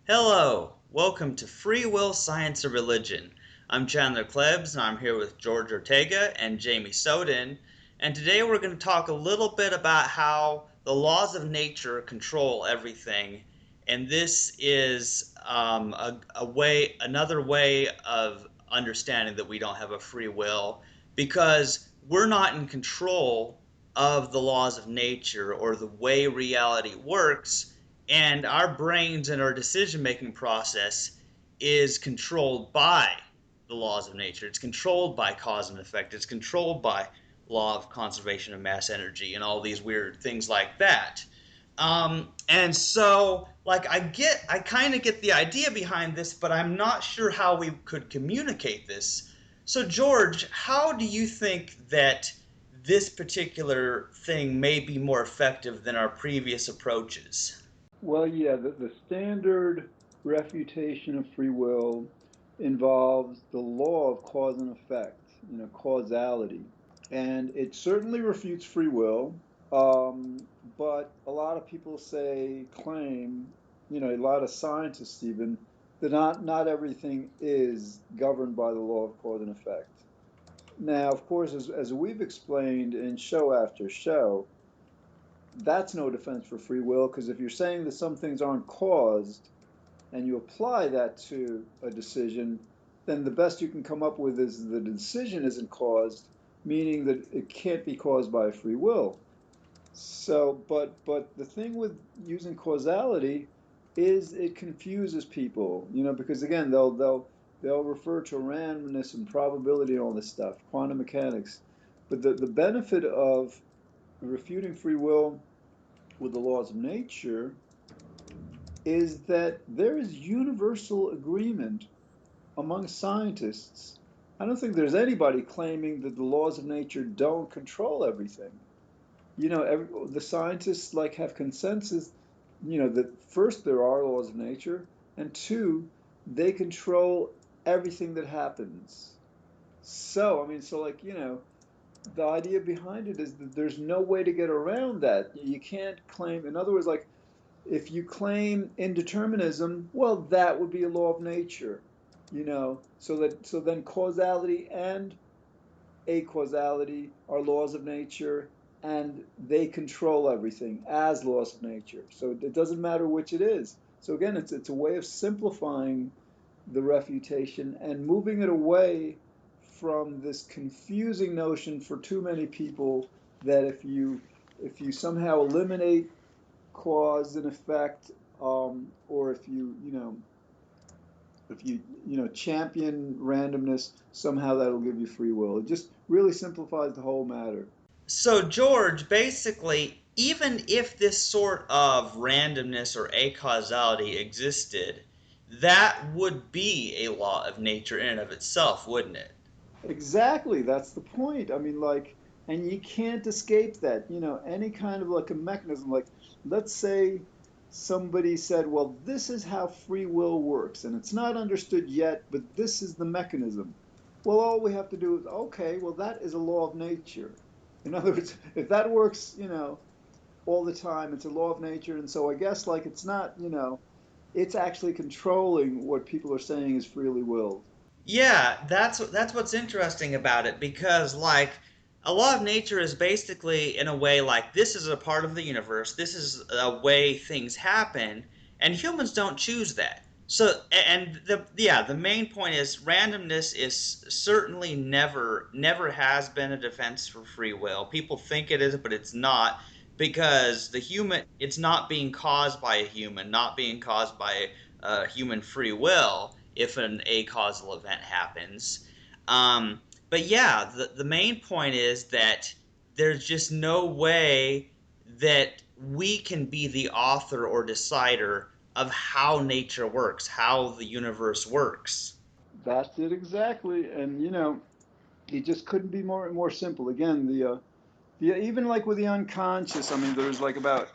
Hello, welcome to Free Will, Science, or Religion. I'm Chandler Klebs, and I'm here with George Ortega and Jamie Soden. And today we're going to talk a little bit about how the laws of nature control everything. And this is another way of understanding that we don't have a free will because we're not in control of the laws of nature or the way reality works, and our brains and our decision making process is controlled by the laws of nature. It's controlled by cause and effect. It's controlled by law of conservation of mass energy and all these weird things like that. And so, like, I kind of get the idea behind this, but I'm not sure how we could communicate this. So, George, how do you think that this particular thing may be more effective than our previous approaches? Well, yeah, the standard refutation of free will involves the law of cause and effect, causality. And it certainly refutes free will, but a lot of people claim, a lot of scientists even, that not everything is governed by the law of cause and effect. Now, of course, as we've explained in show after show, that's no defense for free will, because if you're saying that some things aren't caused and you apply that to a decision, then the best you can come up with is the decision isn't caused, meaning that it can't be caused by free will. So, but the thing with using causality is it confuses people, because again, they'll refer to randomness and probability and all this stuff, quantum mechanics. But the benefit of refuting free will with the laws of nature is that there is universal agreement among scientists. I don't think there's anybody claiming that the laws of nature don't control everything. The scientists have consensus, that first there are laws of nature, and two, they control everything that happens. So, I mean, the idea behind it is that there's no way to get around that. You can't claim, in other words, like if you claim indeterminism, well, that would be a law of nature, so then causality and acausality are laws of nature, and they control everything as laws of nature. So it doesn't matter which it is. So again, it's a way of simplifying the refutation and moving it away from this confusing notion for too many people that if you somehow eliminate cause and effect, or if you champion randomness, somehow that'll give you free will. It just really simplifies the whole matter. So, George, basically, even if this sort of randomness or acausality existed, that would be a law of nature in and of itself, wouldn't it? Exactly, that's the point. I mean, and you can't escape that. Any kind of like a mechanism, like let's say somebody said, well, this is how free will works, and it's not understood yet, but this is the mechanism. Well, all we have to do is, okay, well, that is a law of nature. In other words, if that works, all the time, it's a law of nature. And so I guess it's not, it's actually controlling what people are saying is freely willed. Yeah, that's what's interesting about it because like a law of nature is basically in a way like this is a part of the universe. This is a way things happen, and humans don't choose that. So and the main point is randomness is certainly never has been a defense for free will. People think it is, but it's not, because the human, it's not being caused by a human, not being caused by human free will if an acausal event happens. But yeah, the main point is that there's just no way that we can be the author or decider of how nature works, how the universe works. That's it exactly. And, it just couldn't be more simple. Again, even like with the unconscious, I mean, there's like about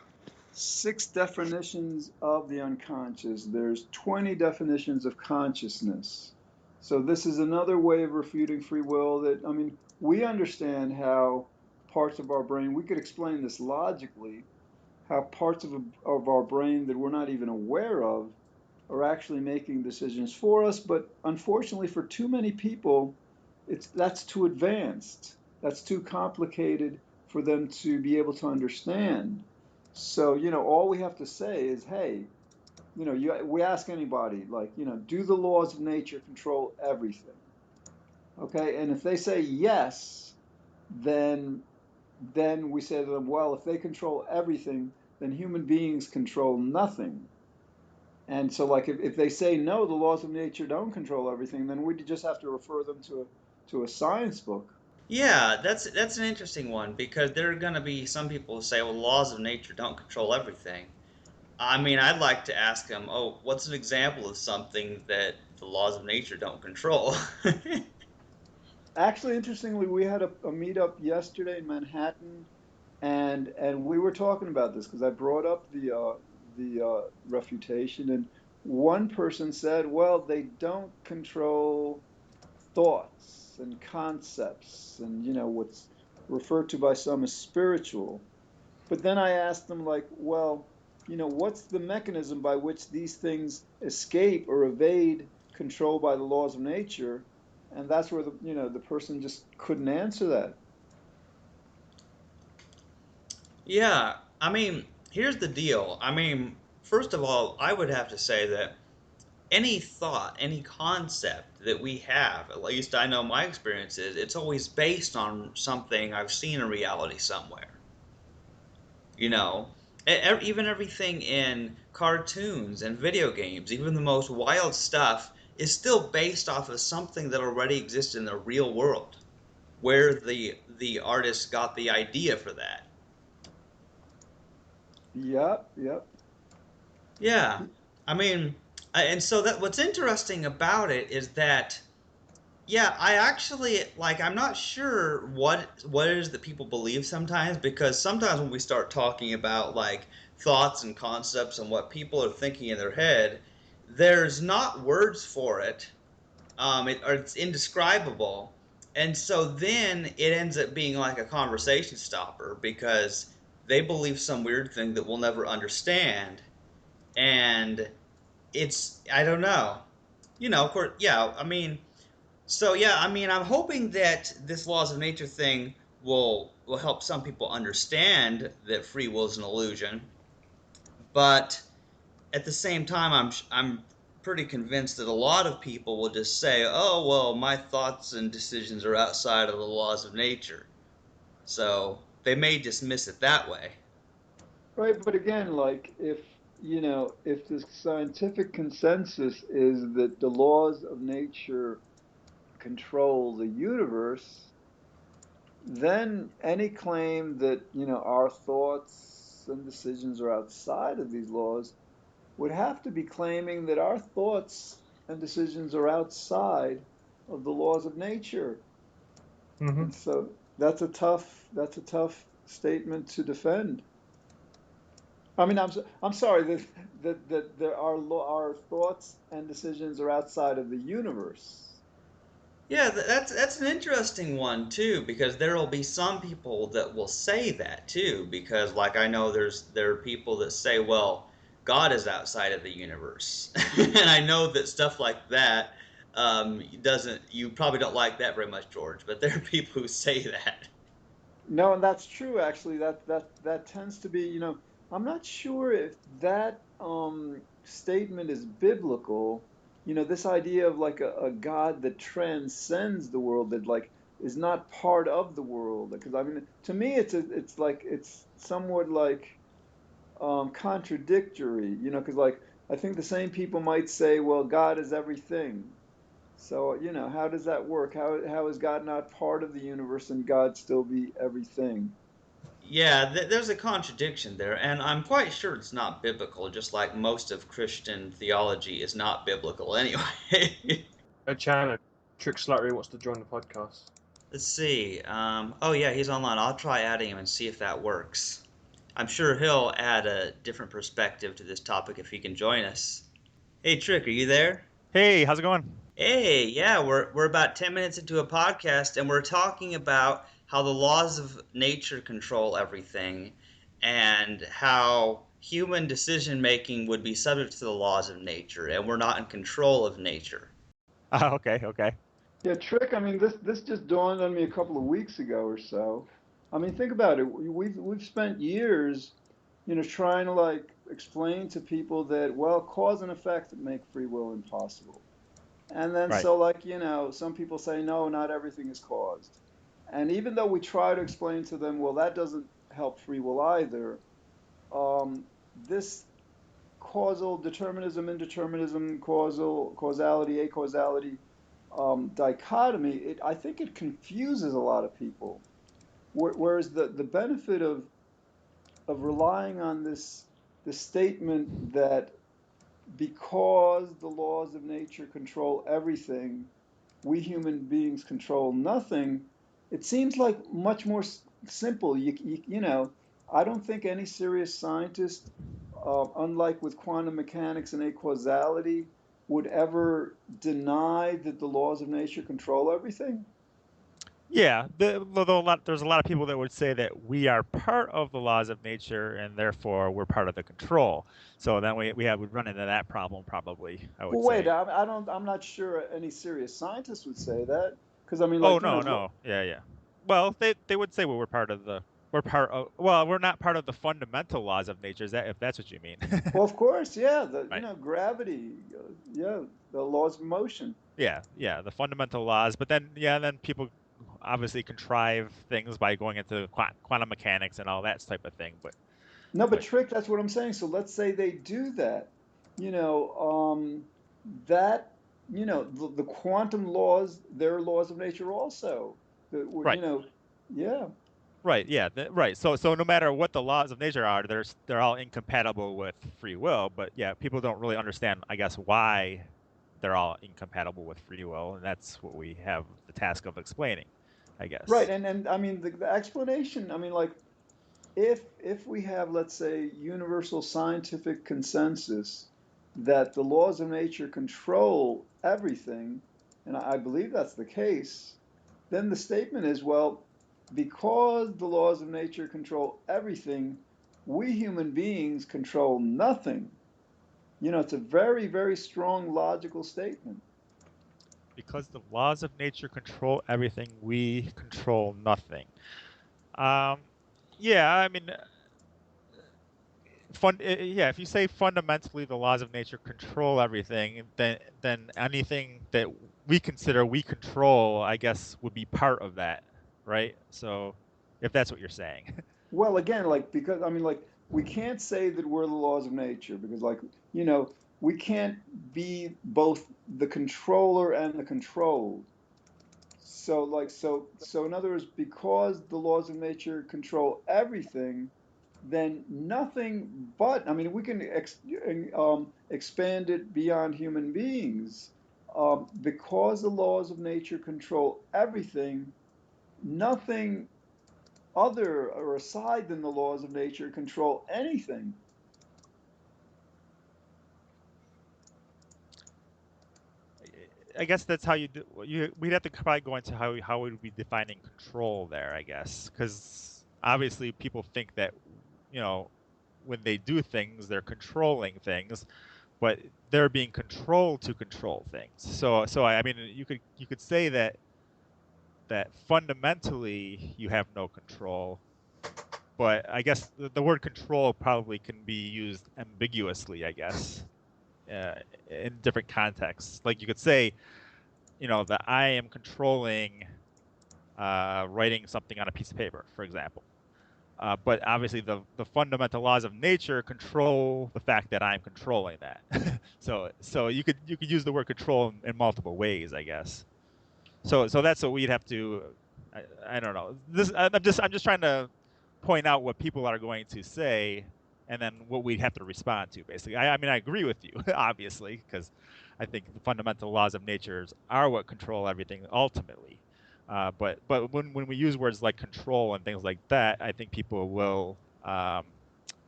six definitions of the unconscious. There's 20 definitions of consciousness. So this is another way of refuting free will that, I mean, we understand how parts of our brain, we could explain this logically, how parts of our brain that we're not even aware of are actually making decisions for us, but unfortunately for too many people, that's too advanced. That's too complicated for them to be able to understand. So, all we have to say is, hey, we ask anybody, like, do the laws of nature control everything? Okay, and if they say yes, then we say to them, well, if they control everything, then human beings control nothing. And so, like, if they say no, the laws of nature don't control everything, then we just have to refer them to a science book. Yeah, that's an interesting one because there are going to be some people who say, well, laws of nature don't control everything. I mean, I'd like to ask them, oh, what's an example of something that the laws of nature don't control? Actually, interestingly, we had a meetup yesterday in Manhattan, and we were talking about this because I brought up the refutation, and one person said, well, they don't control thoughts and concepts, and what's referred to by some as spiritual. But then I asked them, like, well, what's the mechanism by which these things escape or evade control by the laws of nature? And that's where the person just couldn't answer that. Yeah, I mean, here's the deal. I mean, first of all, I would have to say that any thought, any concept that we have, at least I know my experience is, it's always based on something I've seen in reality somewhere. You know, even everything in cartoons and video games, even the most wild stuff, is still based off of something that already exists in the real world, where the artist got the idea for that. Yep, yep. Yeah, I mean, and so that what's interesting about it is that yeah, I actually like I'm not sure what it is that people believe sometimes because sometimes when we start talking about like thoughts and concepts and what people are thinking in their head, there's not words for it. Or it's indescribable. And so then it ends up being like a conversation stopper because they believe some weird thing that we'll never understand. And it's I don't know. Of course, yeah, I mean, so yeah, I mean, I'm hoping that this laws of nature thing will help some people understand that free will is an illusion, but at the same time, I'm pretty convinced that a lot of people will just say, "Oh, well, my thoughts and decisions are outside of the laws of nature," so they may dismiss it that way. Right, but again, like, if the scientific consensus is that the laws of nature control the universe, then any claim that, our thoughts and decisions are outside of these laws would have to be claiming that our thoughts and decisions are outside of the laws of nature. Hmm. And so that's a tough statement to defend. I mean, I'm sorry that there are our thoughts and decisions are outside of the universe. Yeah, that's an interesting one too, because there will be some people that will say that too, because like I know there are people that say, well, God is outside of the universe, and I know that stuff like that doesn't you probably don't like that very much, George, but there are people who say that. No, and that's true actually. That tends to be, I'm not sure if that statement is biblical. This idea of like a God that transcends the world, that like is not part of the world. Because I mean, to me, it's like it's somewhat like contradictory. Because like I think the same people might say, well, God is everything. So, how does that work? How is God not part of the universe and God still be everything? Yeah, there's a contradiction there, and I'm quite sure it's not biblical, just like most of Christian theology is not biblical anyway. Chandler, Trick Slattery wants to join the podcast. Let's see. Oh yeah, he's online. I'll try adding him and see if that works. I'm sure he'll add a different perspective to this topic if he can join us. Hey Trick, are you there? Hey, how's it going? Hey, yeah, we're about 10 minutes into a podcast and we're talking about how the laws of nature control everything and how human decision making would be subject to the laws of nature, and we're not in control of nature. Okay, okay. Yeah, Trick, I mean, this just dawned on me a couple of weeks ago or so. I mean, think about it. We've spent years, trying to like explain to people that, well, cause and effect make free will impossible. And then Right. so like, some people say, no, not everything is caused. And even though we try to explain to them, well, that doesn't help free will either, this causal determinism, indeterminism, causality, acausality dichotomy, I think it confuses a lot of people. Whereas the benefit of relying on this statement that because the laws of nature control everything, we human beings control nothing, it seems like much more simple. I don't think any serious scientist, unlike with quantum mechanics and acausality, would ever deny that the laws of nature control everything. Yeah, there's a lot of people that would say that we are part of the laws of nature and therefore we're part of the control. So then would run into that problem probably, I would Well, wait, say. I'm not sure any serious scientist would say that, because I mean, Oh like, no, no. Yeah, yeah. Well, they would say, well, we're part of, well, we're not part of the fundamental laws of nature, is that if that's what you mean. well, of course, yeah, Right. gravity, yeah, the laws of motion. Yeah, yeah, the fundamental laws, but then yeah, then people obviously contrive things by going into quantum mechanics and all that type of thing, No, but but Trick, that's what I'm saying. So let's say they do that. You know, that, the quantum laws, they're laws of nature also. right. Yeah. Right, yeah, right. So no matter what the laws of nature are, they're all incompatible with free will. But yeah, people don't really understand, I guess, why they're all incompatible with free will, and that's what we have the task of explaining, I Right. guess. And I mean, the explanation, I mean, like, if we have, let's say, universal scientific consensus that the laws of nature control everything, and I believe that's the case, then the statement is, well, because the laws of nature control everything, we human beings control nothing. It's a very, very strong logical statement. Because the laws of nature control everything, we control nothing. Um, yeah, I mean, yeah, if you say fundamentally the laws of nature control everything, then anything that we consider we control, I guess, would be part of that, right? So, if that's what you're saying. Well, again, like, because I mean, like, we can't say that we're the laws of nature because, like, you know, we can't be both the controller and the controlled. So, like, so in other words, because the laws of nature control everything, then nothing but, I mean, we can expand it beyond human beings. Because the laws of nature control everything, nothing other or aside than the laws of nature control anything. I guess that's how you do. We'd have to probably go into how would we defining control there. I guess because obviously people think that you know when they do things they're controlling things, but they're being controlled to control things. So I mean you could say that fundamentally you have no control, but I guess the word control probably can be used ambiguously. I guess uh, in different contexts. Like you could say, that I am controlling writing something on a piece of paper, for example. But obviously, the fundamental laws of nature control the fact that I'm controlling that. So you could use the word control in multiple ways, I guess. So that's what we'd have to. I don't know. I'm just trying to point out what people are going to say, and then what we'd have to respond to. Basically, I mean I agree with you, obviously, because I think the fundamental laws of nature are what control everything ultimately. But when we use words like control and things like that, I think people will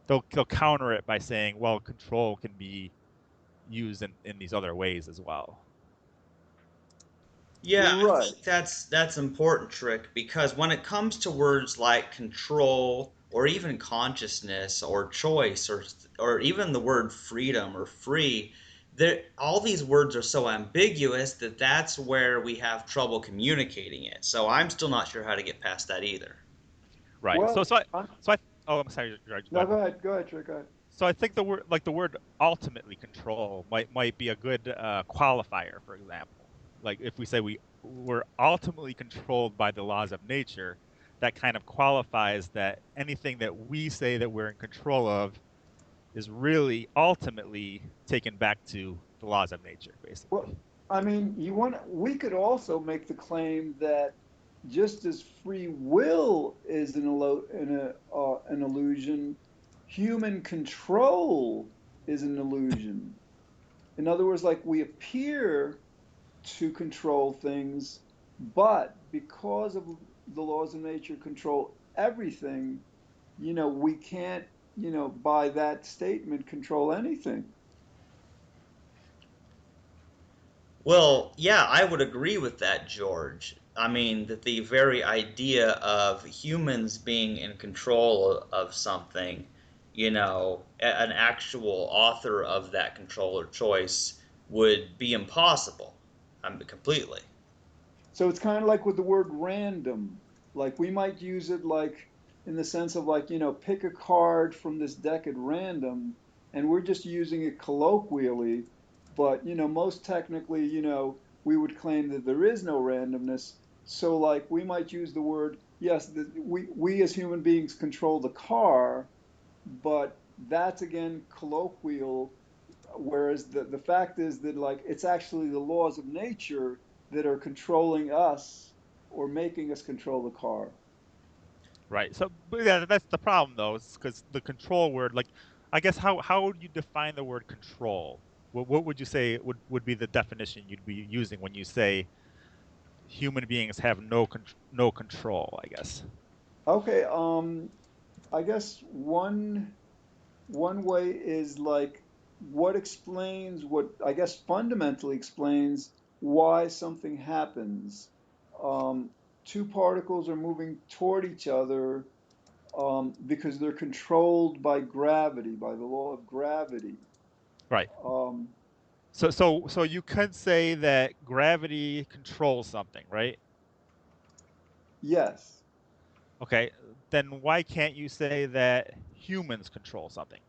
they'll counter it by saying, well, control can be used in these other ways as well. Yeah, I Right. think that's important, Trick, because when it comes to words like control or even consciousness or choice or even the word freedom or free, all these words are so ambiguous that that's where we have trouble communicating it. So I'm still not sure how to get past that either. Right. Well, I'm, So I oh, I'm sorry, George, go no, ahead. go ahead, Trick. Go ahead. So I think the word ultimately control might be a good qualifier, for example. Like if we say we're ultimately controlled by the laws of nature, that kind of qualifies that anything that we say that we're in control of is really ultimately taken back to the laws of nature, Well, basically. I mean, we could also make the claim that just as free will is an illusion, human control is an illusion. In other words, like we appear to control things, but because of the laws of nature control everything, we can't, by that statement, control anything. Well, yeah, I would agree with that, George. I mean, that the very idea of humans being in control of something, an actual author of that control or choice would be impossible. Completely. So it's kind of like with the word random. Like we might use it like in the sense of like, pick a card from this deck at random, and we're just using it colloquially. But, most technically, we would claim that there is no randomness. So like we might use the word, yes, we as human beings control the car, but that's again colloquial, whereas the fact is that like it's actually the laws of nature that are controlling us or making us control the car. Right. So, but yeah, that's the problem though, is because the control word, like, I guess how would you define the word control? What would you say would be the definition you'd be using when you say human beings have no control, I guess. Okay, I guess one way is like what I guess fundamentally explains why something happens. Um, Two particles are moving toward each other because they're controlled by gravity, by the law of gravity. Right. Um, So you could say that gravity controls something, right? yes. Okay. Then why can't you say that humans control something?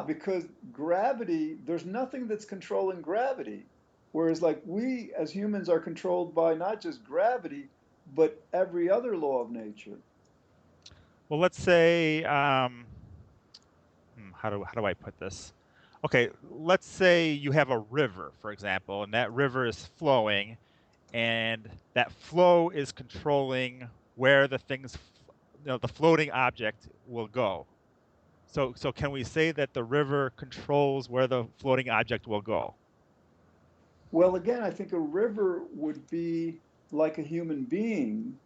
Because gravity, there's nothing that's controlling gravity. Whereas, like, we as humans are controlled by not just gravity, but every other law of nature. Well, let's say how do I put this? Okay, let's say you have a river, for example, and that river is flowing, and that flow is controlling where the floating object will go. So can we say that the river controls where the floating object will go? Well, again, I think a river would be like a human being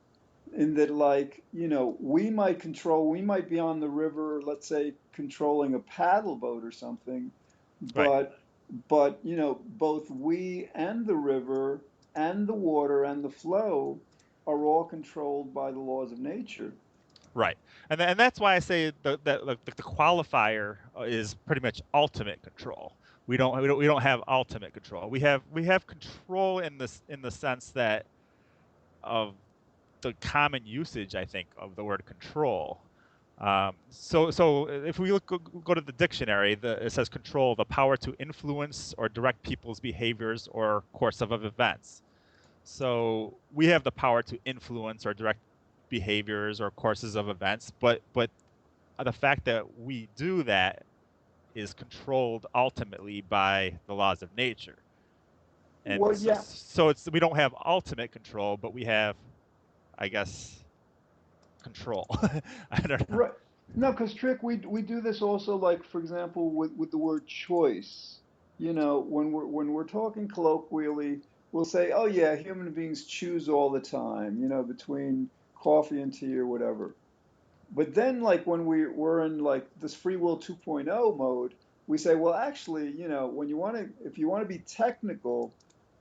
in that, like, we might be on the river, let's say, controlling a paddle boat or something, Right. but both we and the river and the water and the flow are all controlled by the laws of nature. Right, and that's why I say the qualifier is pretty much ultimate control. We don't have ultimate control. We have control in the sense that of the common usage, I think, of the word control. So if we go to the dictionary, it says control, the power to influence or direct people's behaviors or course of events. So we have the power to influence or direct behaviors or courses of events, but the fact that we do that is controlled ultimately by the laws of nature. And Well, so, yeah, so it's we don't have ultimate control, but we have, I guess, control. I don't know. right. No, because Trick, we do this also, like for example, with the word choice. When we're talking colloquially, we'll say, "Oh yeah, human beings choose all the time," between coffee and tea or whatever. But then, like when we're in like this free will 2.0 mode, we say, well, actually, if you want to be technical,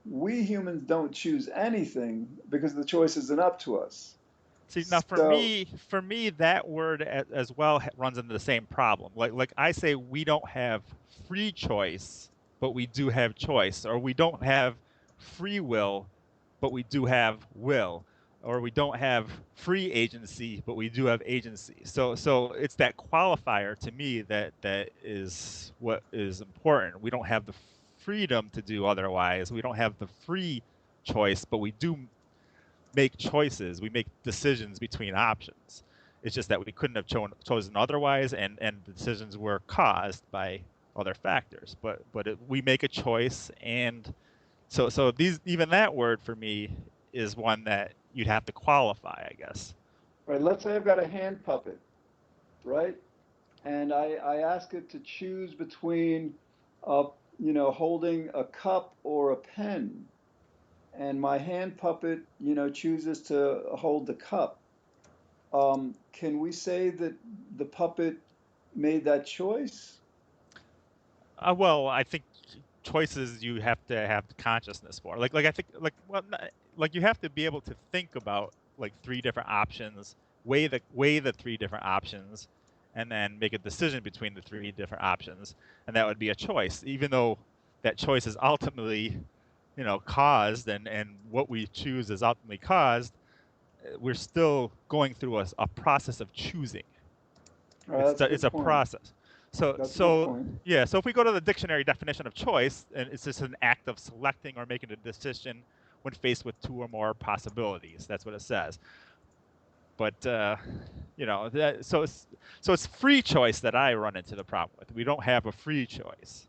we humans don't choose anything because the choice isn't up to us. See, now So, for me, that word as well runs into the same problem. Like I say, we don't have free choice, but we do have choice, or we don't have free will, but we do have will, or we don't have free agency, but we do have agency. So it's that qualifier to me that is what is important. We don't have the freedom to do otherwise. We don't have the free choice, but we do make choices. We make decisions between options. It's just that we couldn't have chosen otherwise, and the decisions were caused by other factors. But we make a choice, and so these even that word for me is one that you'd have to qualify, I guess. right, let's say I've got a hand puppet, right? And I ask it to choose between, uh, holding a cup or a pen. And my hand puppet, chooses to hold the cup. Can we say that the puppet made that choice? Well, I think choices you have to have consciousness for. Like I think like you have to be able to think about like three different options, weigh the three different options, and then make a decision between the three different options, and that would be a choice. Even though that choice is ultimately, caused, and what we choose is ultimately caused, we're still going through a process of choosing. All right, that's a It's good a point. process. So That's a good so point. yeah. So if we go to the dictionary definition of choice, and it's just an act of selecting or making a decision when faced with two or more possibilities. That's what it says. But so it's free choice that I run into the problem with. We don't have a free choice.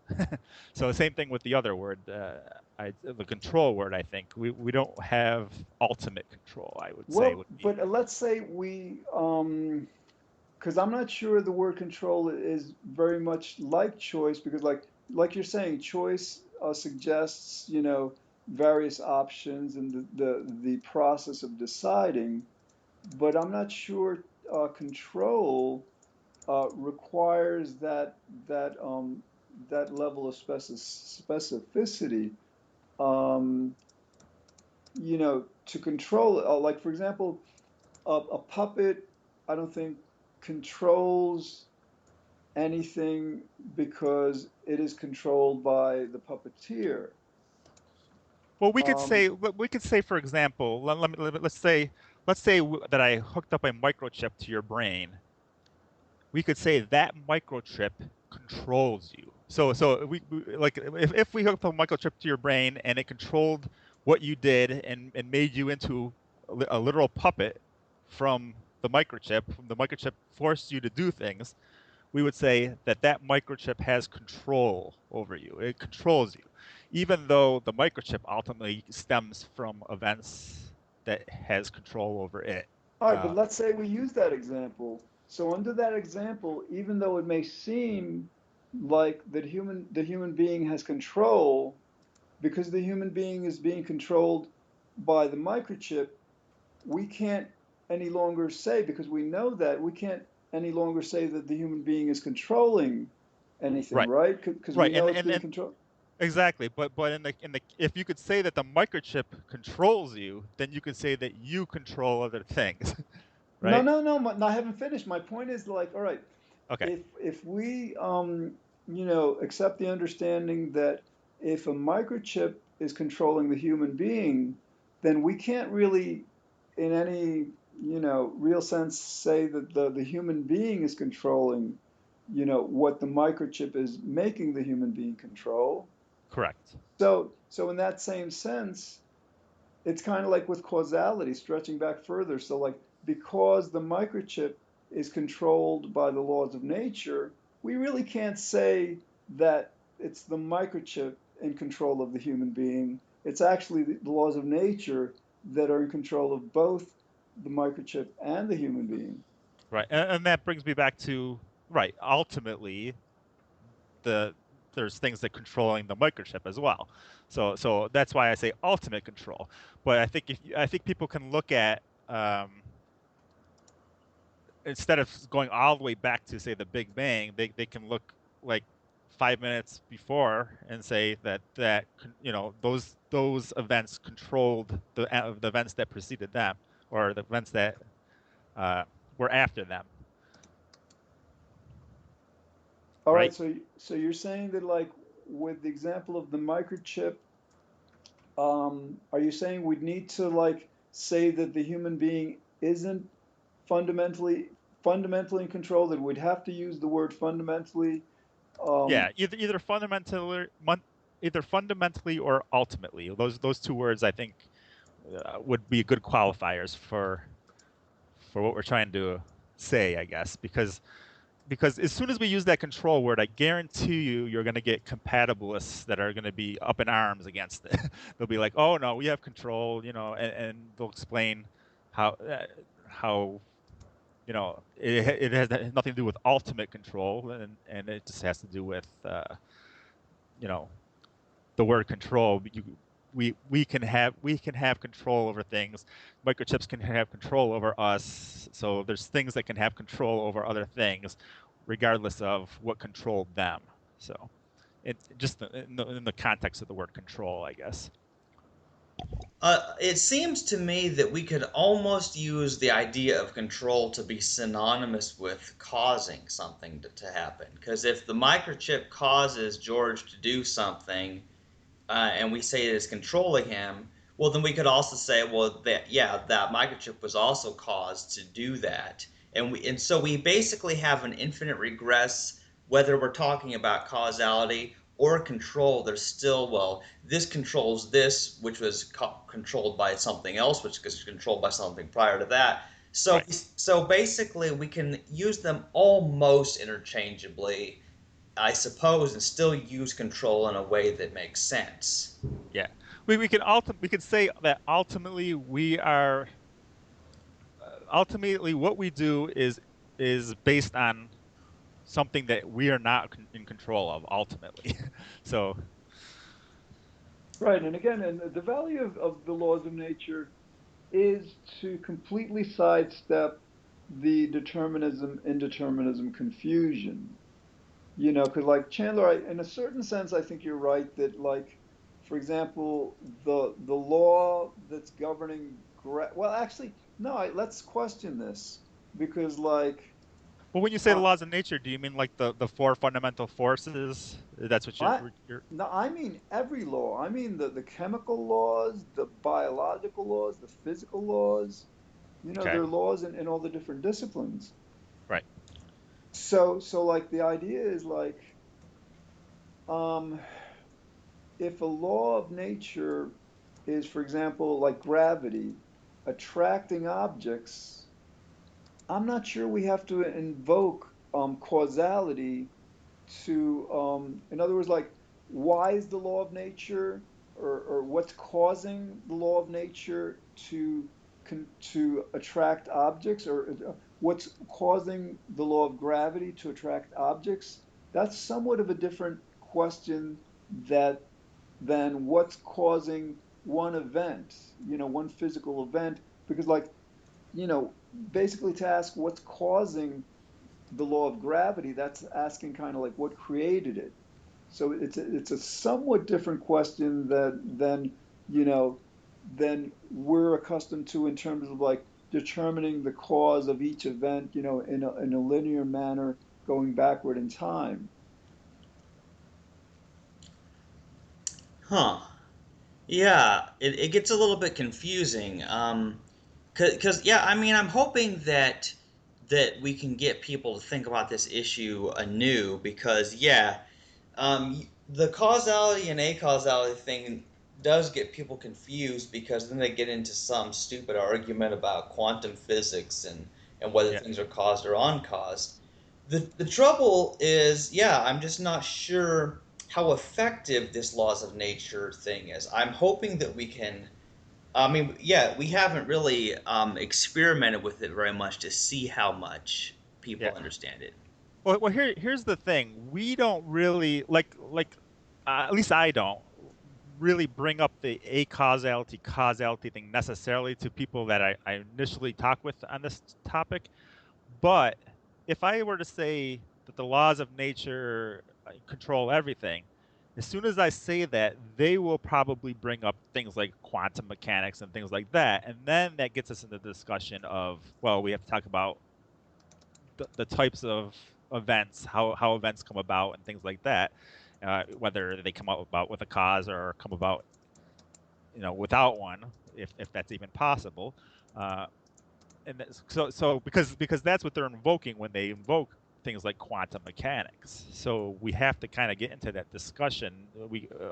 So the same thing with the other word, the control word. I think we don't have ultimate control. I would say Well, would be. but let's say because I'm not sure the word control is very much like choice, because like you're saying, choice suggests, various options and the process of deciding, but I'm not sure control requires that level of specificity. Um, to control it. Like for example, a puppet, I don't think controls anything because it is controlled by the puppeteer. Well, Um, we could say, for example, let's say that I hooked up a microchip to your brain. We could say that microchip controls you. So like if we hooked up a microchip to your brain and it controlled what you did and made you into a literal puppet from the microchip forced you to do things, we would say that that microchip has control over you. It controls you, even though the microchip ultimately stems from events that has control over it. all right, but Uh, let's say we use that example. So under that example, even though it may seem like the human being has control, because the human being is being controlled by the microchip, we can't any longer say, because we know that, we can't any longer say that the human being is controlling anything, right, right? Because we right, know it's being and controlled. exactly. But in the if you could say that the microchip controls you, then you could say that you control other things, No, right? no, no, no, I haven't finished. My point is, like, all right, Okay, if we accept the understanding that if a microchip is controlling the human being, then we can't really, in any real sense, say that the human being is controlling what the microchip is making the human being control. correct. So in that same sense, it's kind of like with causality, stretching back further. So, like, because the microchip is controlled by the laws of nature, we really can't say that it's the microchip in control of the human being. It's actually the laws of nature that are in control of both the microchip and the human being. Right, and that brings me back to right. Ultimately, the there's things that controlling the microchip as well. So that's why I say ultimate control. But I think people can look at instead of going all the way back to say the Big Bang, they can look like 5 minutes before and say that those events controlled the events that preceded them, or the events that we're after them, All right, right? so you're saying that like with the example of the microchip, are you saying we'd need to like say that the human being isn't fundamentally fundamentally in control, that we'd have to use the word fundamentally? Yeah, Um, either fundamentally or ultimately. Those two words I think would be good qualifiers for what we're trying to say, I guess, because as soon as we use that control word, I guarantee you're going to get compatibilists that are going to be up in arms against it. They'll be like, "Oh no, we have control," and they'll explain how it has nothing to do with ultimate control, and it just has to do with you know the word control. We can have control over things. Microchips can have control over us. So there's things that can have control over other things, regardless of what controlled them. So it just in the context of the word control, I guess. It seems to me that we could almost use the idea of control to be synonymous with causing something to happen. Because if the microchip causes George to do something, and we say it is controlling him, well, then we could also say, well, that yeah, that microchip was also caused to do that, and so we basically have an infinite regress. Whether we're talking about causality or control, there's still, well, this controls this, which was controlled by something else, which was controlled by something prior to that. So, Right. so basically, we can use them almost interchangeably, I suppose, and still use control in a way that makes sense. Yeah. We can say that ultimately what we do is based on something that we are not in control of ultimately. So right, and again, and the value of the laws of nature is to completely sidestep the determinism indeterminism confusion. Because like Chandler, in a certain sense, I think you're right that like, for example, the law that's governing well, actually, no, let's question this because like, well, when you say the uh, laws of nature, do you mean like the four fundamental forces? That's what I you're no, I mean every law. I mean the chemical laws, the biological laws, the physical laws. okay. There are laws in all the different disciplines. Right. So like the idea is like, um, if a law of nature is, for example, like gravity, attracting objects, I'm not sure we have to invoke causality to, in other words, like, why is the law of nature, or what's causing the law of nature to to attract objects, or what's causing the law of gravity to attract objects? That's somewhat of a different question that than what's causing one event, one physical event, because like, basically to ask what's causing the law of gravity, that's asking kind of like what created it. So it's a somewhat different question that you know than we're accustomed to in terms of like determining the cause of each event, in a linear manner going backward in time. Huh. Yeah, it gets a little bit confusing. Cause yeah, I mean, I'm hoping that we can get people to think about this issue anew because yeah, the causality and acausality thing does get people confused because then they get into some stupid argument about quantum physics and whether Yeah. things are caused or uncaused. The trouble is, yeah, I'm just not sure how effective this laws of nature thing is. I'm hoping that we can. I mean, yeah, we haven't really experimented with it very much to see how much people Yeah. understand it. Here's the thing. We don't really at least I don't really bring up the acausality causality thing necessarily to people that I initially talk with on this topic. But if I were to say that the laws of nature control everything, As soon as I say that, they will probably bring up things like quantum mechanics and things like that, and then that gets us into the discussion of, well, we have to talk about the types of events, how events come about, and things like that, whether they come about with a cause or come about, without one, if that's even possible. Uh, and so because that's what they're invoking when they invoke things like quantum mechanics. So we have to kind of get into that discussion.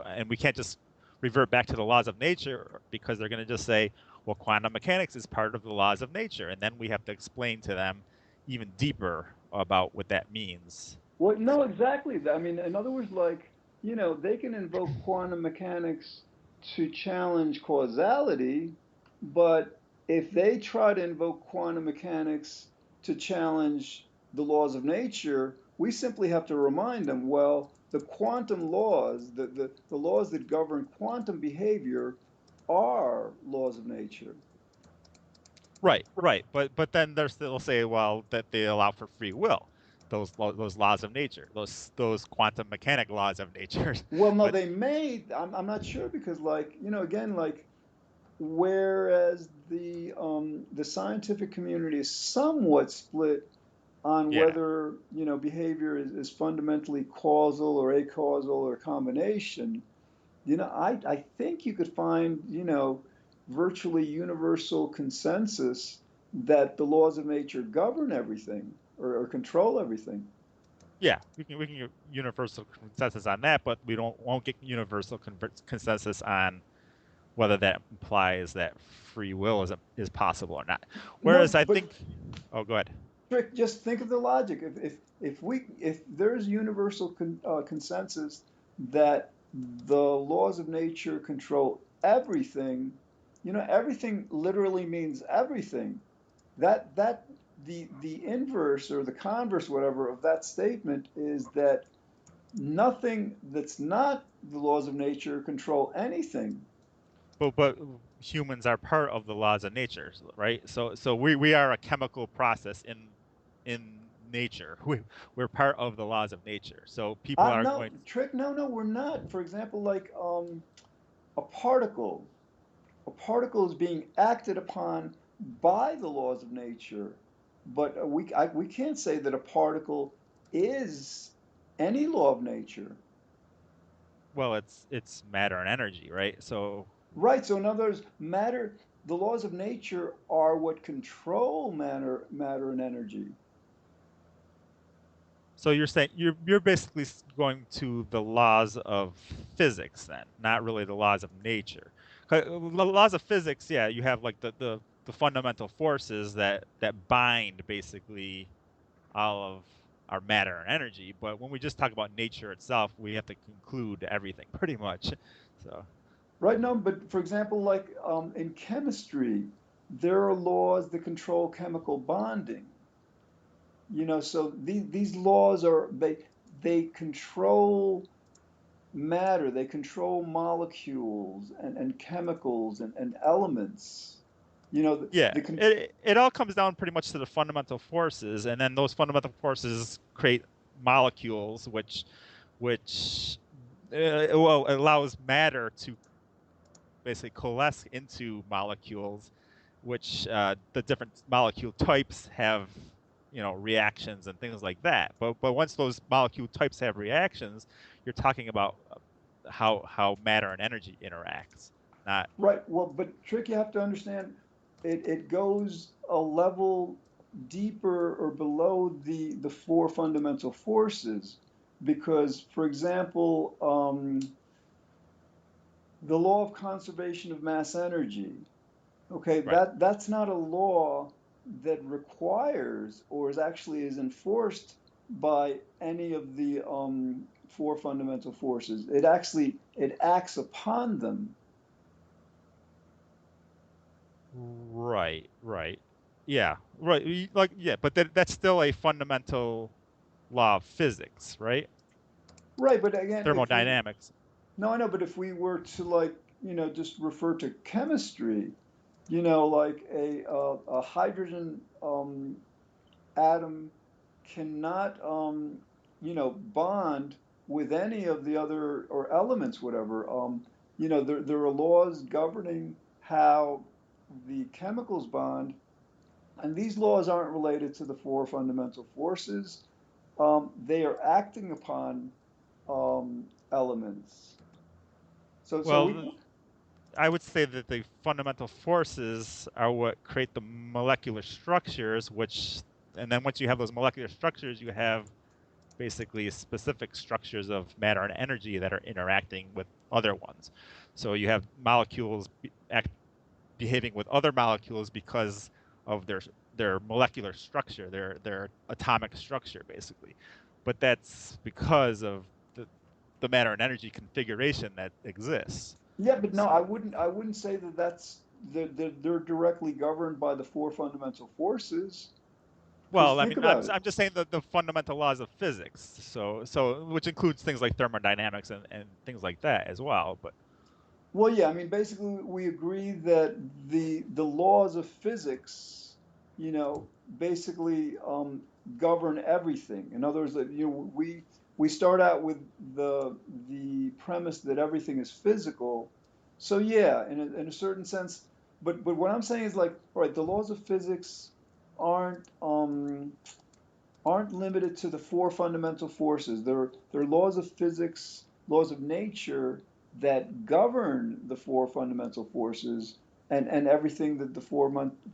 And we can't just revert back to the laws of nature, because they're going to just say, well, quantum mechanics is part of the laws of nature, and then we have to explain to them even deeper about what that means. Well, no, So exactly. I mean, in other words, like, they can invoke quantum mechanics to challenge causality, but if they try to invoke quantum mechanics to challenge the laws of nature, we simply have to remind them, well, the quantum laws, the laws that govern quantum behavior are laws of nature. right, but then they're still say, well, that they allow for free will, those laws of nature, those quantum mechanic laws of nature. Well, no, But they may. I'm not sure because, like, again, like, whereas the scientific community is somewhat split on yeah, whether behavior is fundamentally causal or acausal or a combination. I think you could find virtually universal consensus that the laws of nature govern everything or control everything. yeah, we can get universal consensus on that, but we won't get universal consensus on whether that implies that free will is possible or not. No, Whereas I but think, oh, go ahead. Rick, just think of the logic. If there's universal consensus that the laws of nature control everything, everything literally means everything. That the inverse or the converse, whatever, of that statement is that nothing that's not the laws of nature control anything. But humans are part of the laws of nature, right? So we are a chemical process in nature. We're part of the laws of nature. So people are No, going. Trick, no, we're not. For example, like a particle. A particle is being acted upon by the laws of nature, but we can't say that a particle is any law of nature. Well, it's matter and energy, right? So Right. So in other words, the laws of nature are what control matter and energy. you're saying you're basically going to the laws of physics then, not really the laws of nature. 'Cause the laws of physics, yeah, you have like the fundamental forces that bind basically all of our matter and energy. But when we just talk about nature itself, we have to conclude everything pretty much. So Right. No, but for example, like in chemistry, there are laws that control chemical bonding. So these laws they control matter, they control molecules and chemicals and elements. You know, the, yeah, the con- it all comes down pretty much to the fundamental forces, and then those fundamental forces create molecules, which well allows matter to basically coalesce into molecules, which the different molecule types have, reactions and things like that. But once those molecule types have reactions, you're talking about how matter and energy interacts. Not right. Well, but Trick, you have to understand, it goes a level deeper or below the four fundamental forces, because, for example, the law of conservation of mass energy. Okay, right. that's not a law that requires or is enforced by any of the four fundamental forces. It acts upon them. Right. Yeah, right. Like, yeah, but that's still a fundamental law of physics, right? Right, but again, if we Thermodynamics. no, I know, but if we were to, like, just refer to chemistry, like a hydrogen atom cannot bond with any of the other or elements, whatever. There are laws governing how the chemicals bond, and these laws aren't related to the four fundamental forces. They are acting upon elements. So Well, I would say that the fundamental forces are what create the molecular structures, which, and then once you have those molecular structures, you have basically specific structures of matter and energy that are interacting with other ones. So you have molecules behaving with other molecules because of their molecular structure, their atomic structure, basically. But that's because of the matter and energy configuration that exists. yeah, but no, So, I wouldn't say that they're directly governed by the four fundamental forces. Because well, I think mean, about it. I'm just saying the fundamental laws of physics. So which includes things like thermodynamics and things like that as well. But Well, yeah, I mean, basically, we agree that the laws of physics, basically govern everything. In other words, that we start out with the premise that everything is physical. So yeah, in a certain sense, but what I'm saying is like, all right, the laws of physics aren't um, aren't limited to the four fundamental forces. There are laws of physics, laws of nature that govern the four fundamental forces and everything that the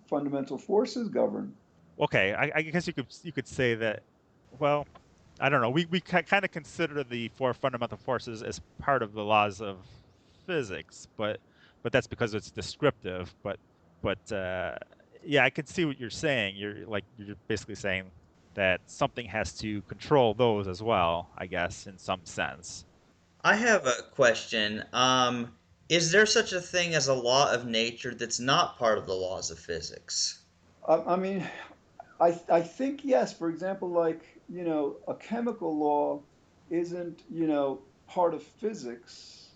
fundamental forces govern. okay, I guess you could say that. Well, I don't know. We kind of consider the four fundamental forces as part of the laws of physics, but that's because it's descriptive. But yeah, I can see what you're saying. You're basically saying that something has to control those as well, I guess, in some sense. I have a question. Is there such a thing as a law of nature that's not part of the laws of physics? I mean, I think yes. For example, like a chemical law isn't part of physics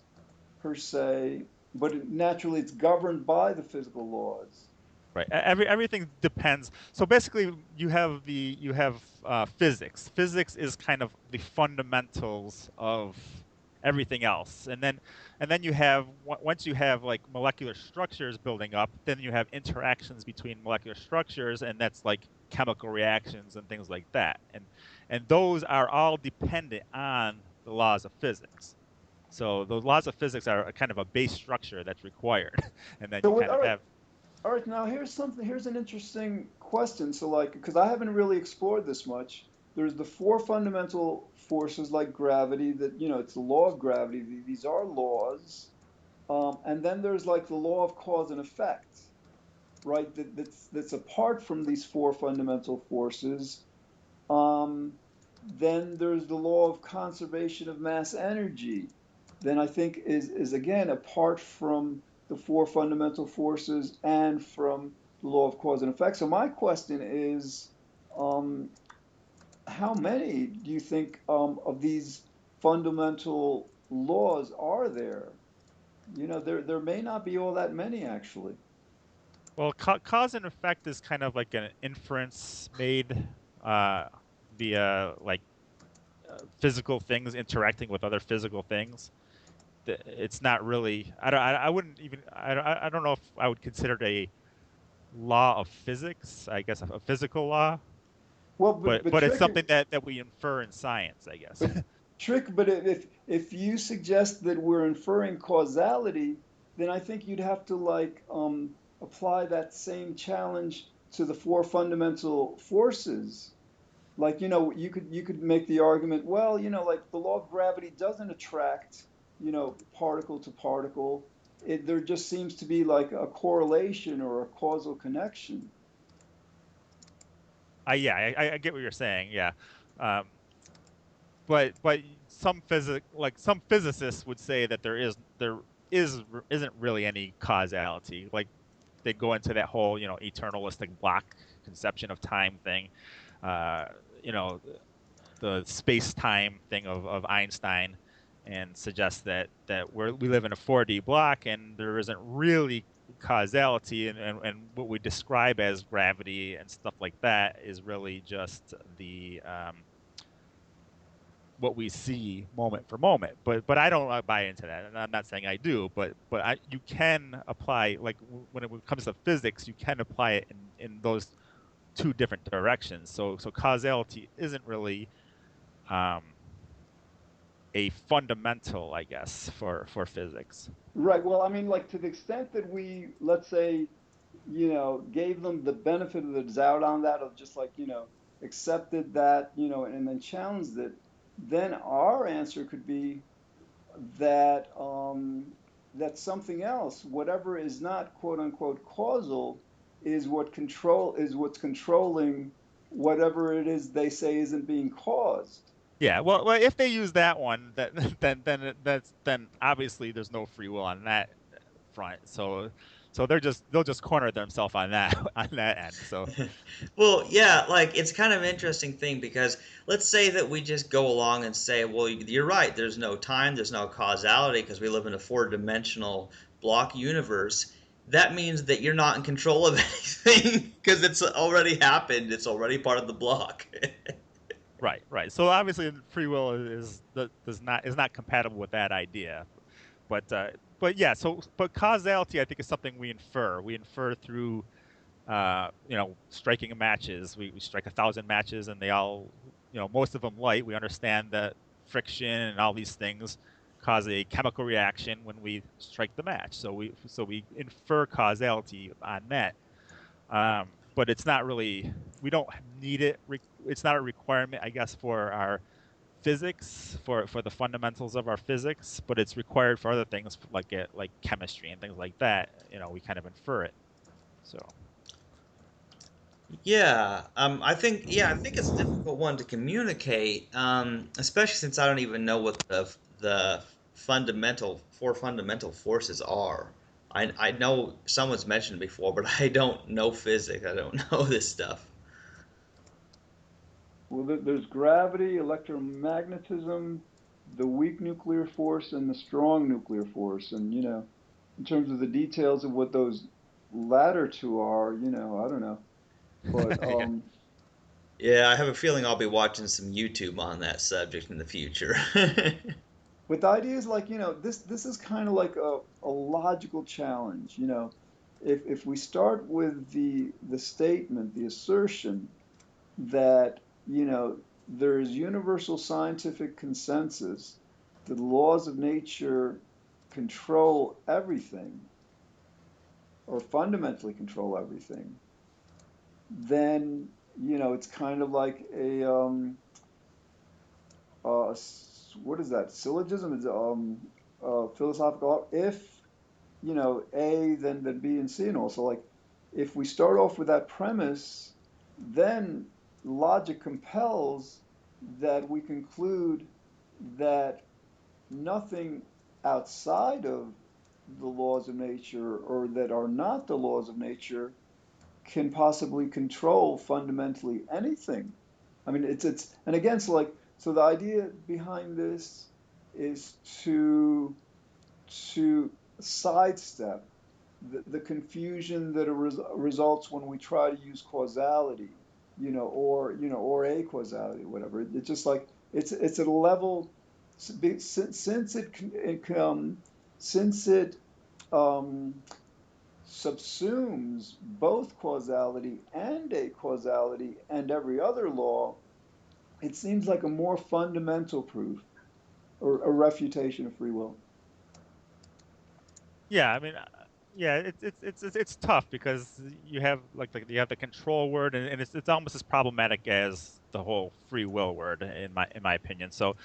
per se, but naturally it's governed by the physical laws. Right. Everything depends. So basically, you have physics. Physics is kind of the fundamentals of everything else, and then you have once you have like molecular structures building up, then you have interactions between molecular structures, and that's like chemical reactions and things like that. And those are all dependent on the laws of physics. So the laws of physics are a kind of a base structure that's required, and then So you what? kind All of right, have. all right. Now here's something. Here's an interesting question. So like, because I haven't really explored this much. There's the four fundamental forces like gravity. That it's the law of gravity. These are laws. And then there's like the law of cause and effect, right? That's apart from these four fundamental forces. Um, then there's the law of conservation of mass energy. Then I think is again apart from the four fundamental forces and from the law of cause and effect. So my question is, um, how many do you think of these fundamental laws are there? There may not be all that many actually. Well, cause and effect is kind of like an inference made uh, via like physical things interacting with other physical things. It's not really. I wouldn't even. I don't know if I would consider it a law of physics. I guess a physical law, Well, but but it's trick, something that we infer in science, I guess. but but if you suggest that we're inferring causality, then I think you'd have to like apply that same challenge to the four fundamental forces. Like you could make the argument, well, like the law of gravity doesn't attract particle to particle. There just seems to be like a correlation or a causal connection. Yeah, I get what you're saying. Yeah, um, but some physicists would say that there isn't really any causality. Like they go into that whole eternalistic block conception of time thing, uh, you know the space time thing of Einstein, and suggest that we live in a 4D block and there isn't really causality, and what we describe as gravity and stuff like that is really just what we see moment for moment. But I don't buy into that, and I'm not saying I do. But you can apply, like when it comes to physics, you can apply it in those two different directions. So causality isn't really um, a fundamental, I guess, for physics. Right. Well, I mean, like to the extent that we, let's say, gave them the benefit of the doubt on that, of just like, accepted that, and then challenged it, then our answer could be that that something else, whatever is not quote unquote causal, is what's controlling whatever it is they say isn't being caused. Yeah, well, if they use that one, that then obviously there's no free will on that front. So they'll just corner themselves on that on that end. So Well, yeah, like it's kind of an interesting thing because let's say that we just go along and say, well, you're right, there's no time, there's no causality because we live in a four-dimensional block universe. That means that you're not in control of anything because it's already happened, it's already part of the block. right. So obviously free will is not compatible with that idea. But uh, but yeah. But causality, I think, is something we infer. We infer through striking matches. We strike 1,000 matches, and they all, most of them light. We understand that friction and all these things cause a chemical reaction when we strike the match. So we infer causality on that. But it's not really, we don't need it. It's not a requirement, I guess, for our physics, for the fundamentals of our physics, but it's required for other things like chemistry and things like that. We kind of infer it. So. I think it's a difficult one to communicate, especially since I don't even know what the four fundamental forces are. I know someone's mentioned before, but I don't know physics. I don't know this stuff. Well, there's gravity, electromagnetism, the weak nuclear force, and the strong nuclear force. And, in terms of the details of what those latter two are, I don't know. But Yeah. Yeah, I have a feeling I'll be watching some YouTube on that subject in the future. but the idea is like, this is kind of like a logical challenge. If we start with the statement, the assertion that there is universal scientific consensus that the laws of nature control everything or fundamentally control everything, then it's kind of like a what is that, syllogism? It's philosophical. If A, then B and C, and also like if we start off with that premise, then logic compels that we conclude that nothing outside of the laws of nature or that are not the laws of nature can possibly control fundamentally anything. I mean, it's and again, so the idea behind this is to sidestep the confusion that results when we try to use causality, or a causality, whatever. It's just like it's at a level since it um, subsumes both causality and a causality and every other law. It seems like a more fundamental proof or a refutation of free will. Yeah, I mean, yeah, it's tough because you have you have the control word, and it's almost as problematic as the whole free will word in my opinion. So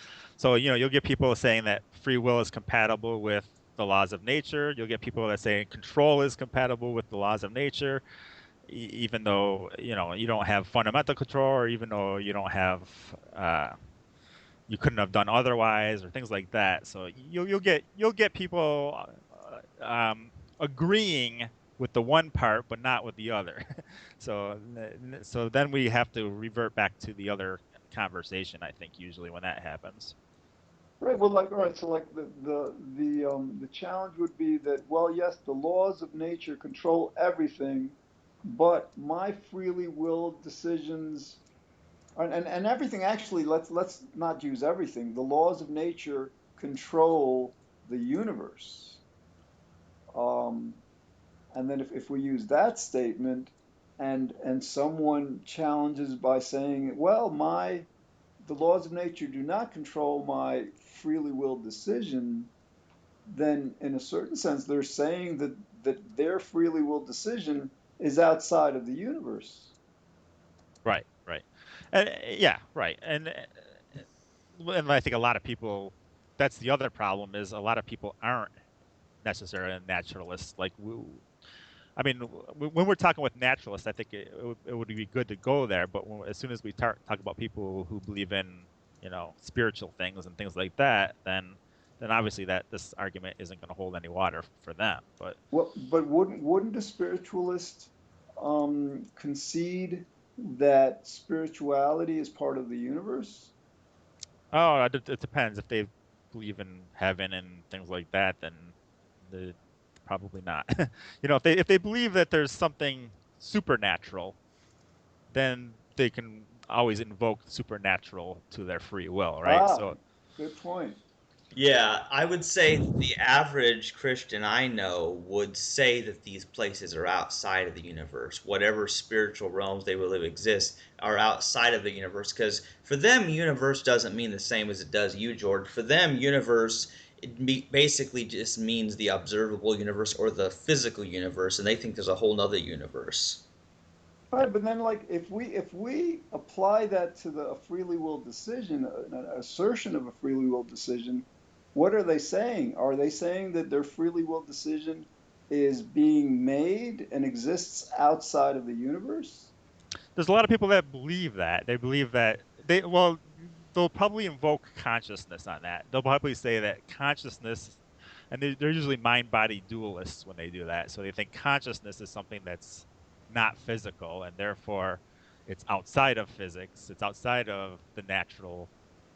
you'll get people saying that free will is compatible with the laws of nature. You'll get people that say control is compatible with the laws of nature, even though you don't have fundamental control, or even though you don't have you couldn't have done otherwise, or things like that. So you'll get people agreeing with the one part but not with the other. so so then we have to revert back to the other conversation. I think usually when that happens. Right. Well, like, all right. So, like, the challenge would be that, well, yes, the laws of nature control everything, but my freely willed decisions And everything actually, let's not use everything. The laws of nature control the universe. Um, and then if we use that statement, and someone challenges by saying, well, my the laws of nature do not control my freely willed decision, then in a certain sense they're saying that their freely willed decision is outside of the universe. Right, right, and yeah, right, and I think a lot of people. That's the other problem is a lot of people aren't necessarily naturalists. Like, I mean, when we're talking with naturalists, I think it would be good to go there. But as soon as we talk about people who believe in, spiritual things and things like that, then obviously that this argument isn't going to hold any water for them. But Well, but wouldn't a spiritualist concede that spirituality is part of the universe? oh, it depends if they believe in heaven and things like that. Then the probably not. If they believe that there's something supernatural, then they can always invoke supernatural to their free will, right? Ah, So, good point. Yeah, I would say the average Christian I know would say that these places are outside of the universe. Whatever spiritual realms they believe exist are outside of the universe. Because for them, universe doesn't mean the same as it does you, George. For them, universe basically just means the observable universe or the physical universe, and they think there's a whole nother universe. All right, but then like if we apply that to the a freely willed decision, an assertion of a freely willed decision, what are they saying? Are they saying that their freely willed decision is being made and exists outside of the universe? there's a lot of people that believe that. They believe that they'll probably invoke consciousness on that. They'll probably say that consciousness, and they're usually mind body dualists when they do that. So they think consciousness is something that's not physical, and therefore it's outside of physics, it's outside of the natural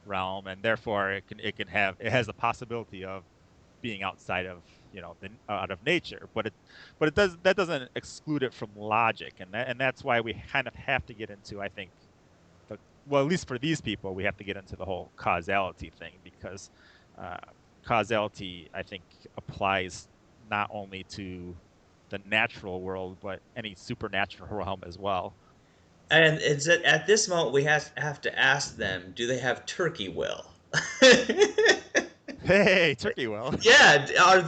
realm, and therefore it has the possibility of being outside of out of nature, but it doesn't exclude it from logic, and that's why we kind of have to get into, I think, at least for these people, we have to get into the whole causality thing, because uh, causality, I think, applies not only to the natural world but any supernatural realm as well. And it's at this moment we have to ask them, do they have turkey will? Hey, turkey will. Yeah, are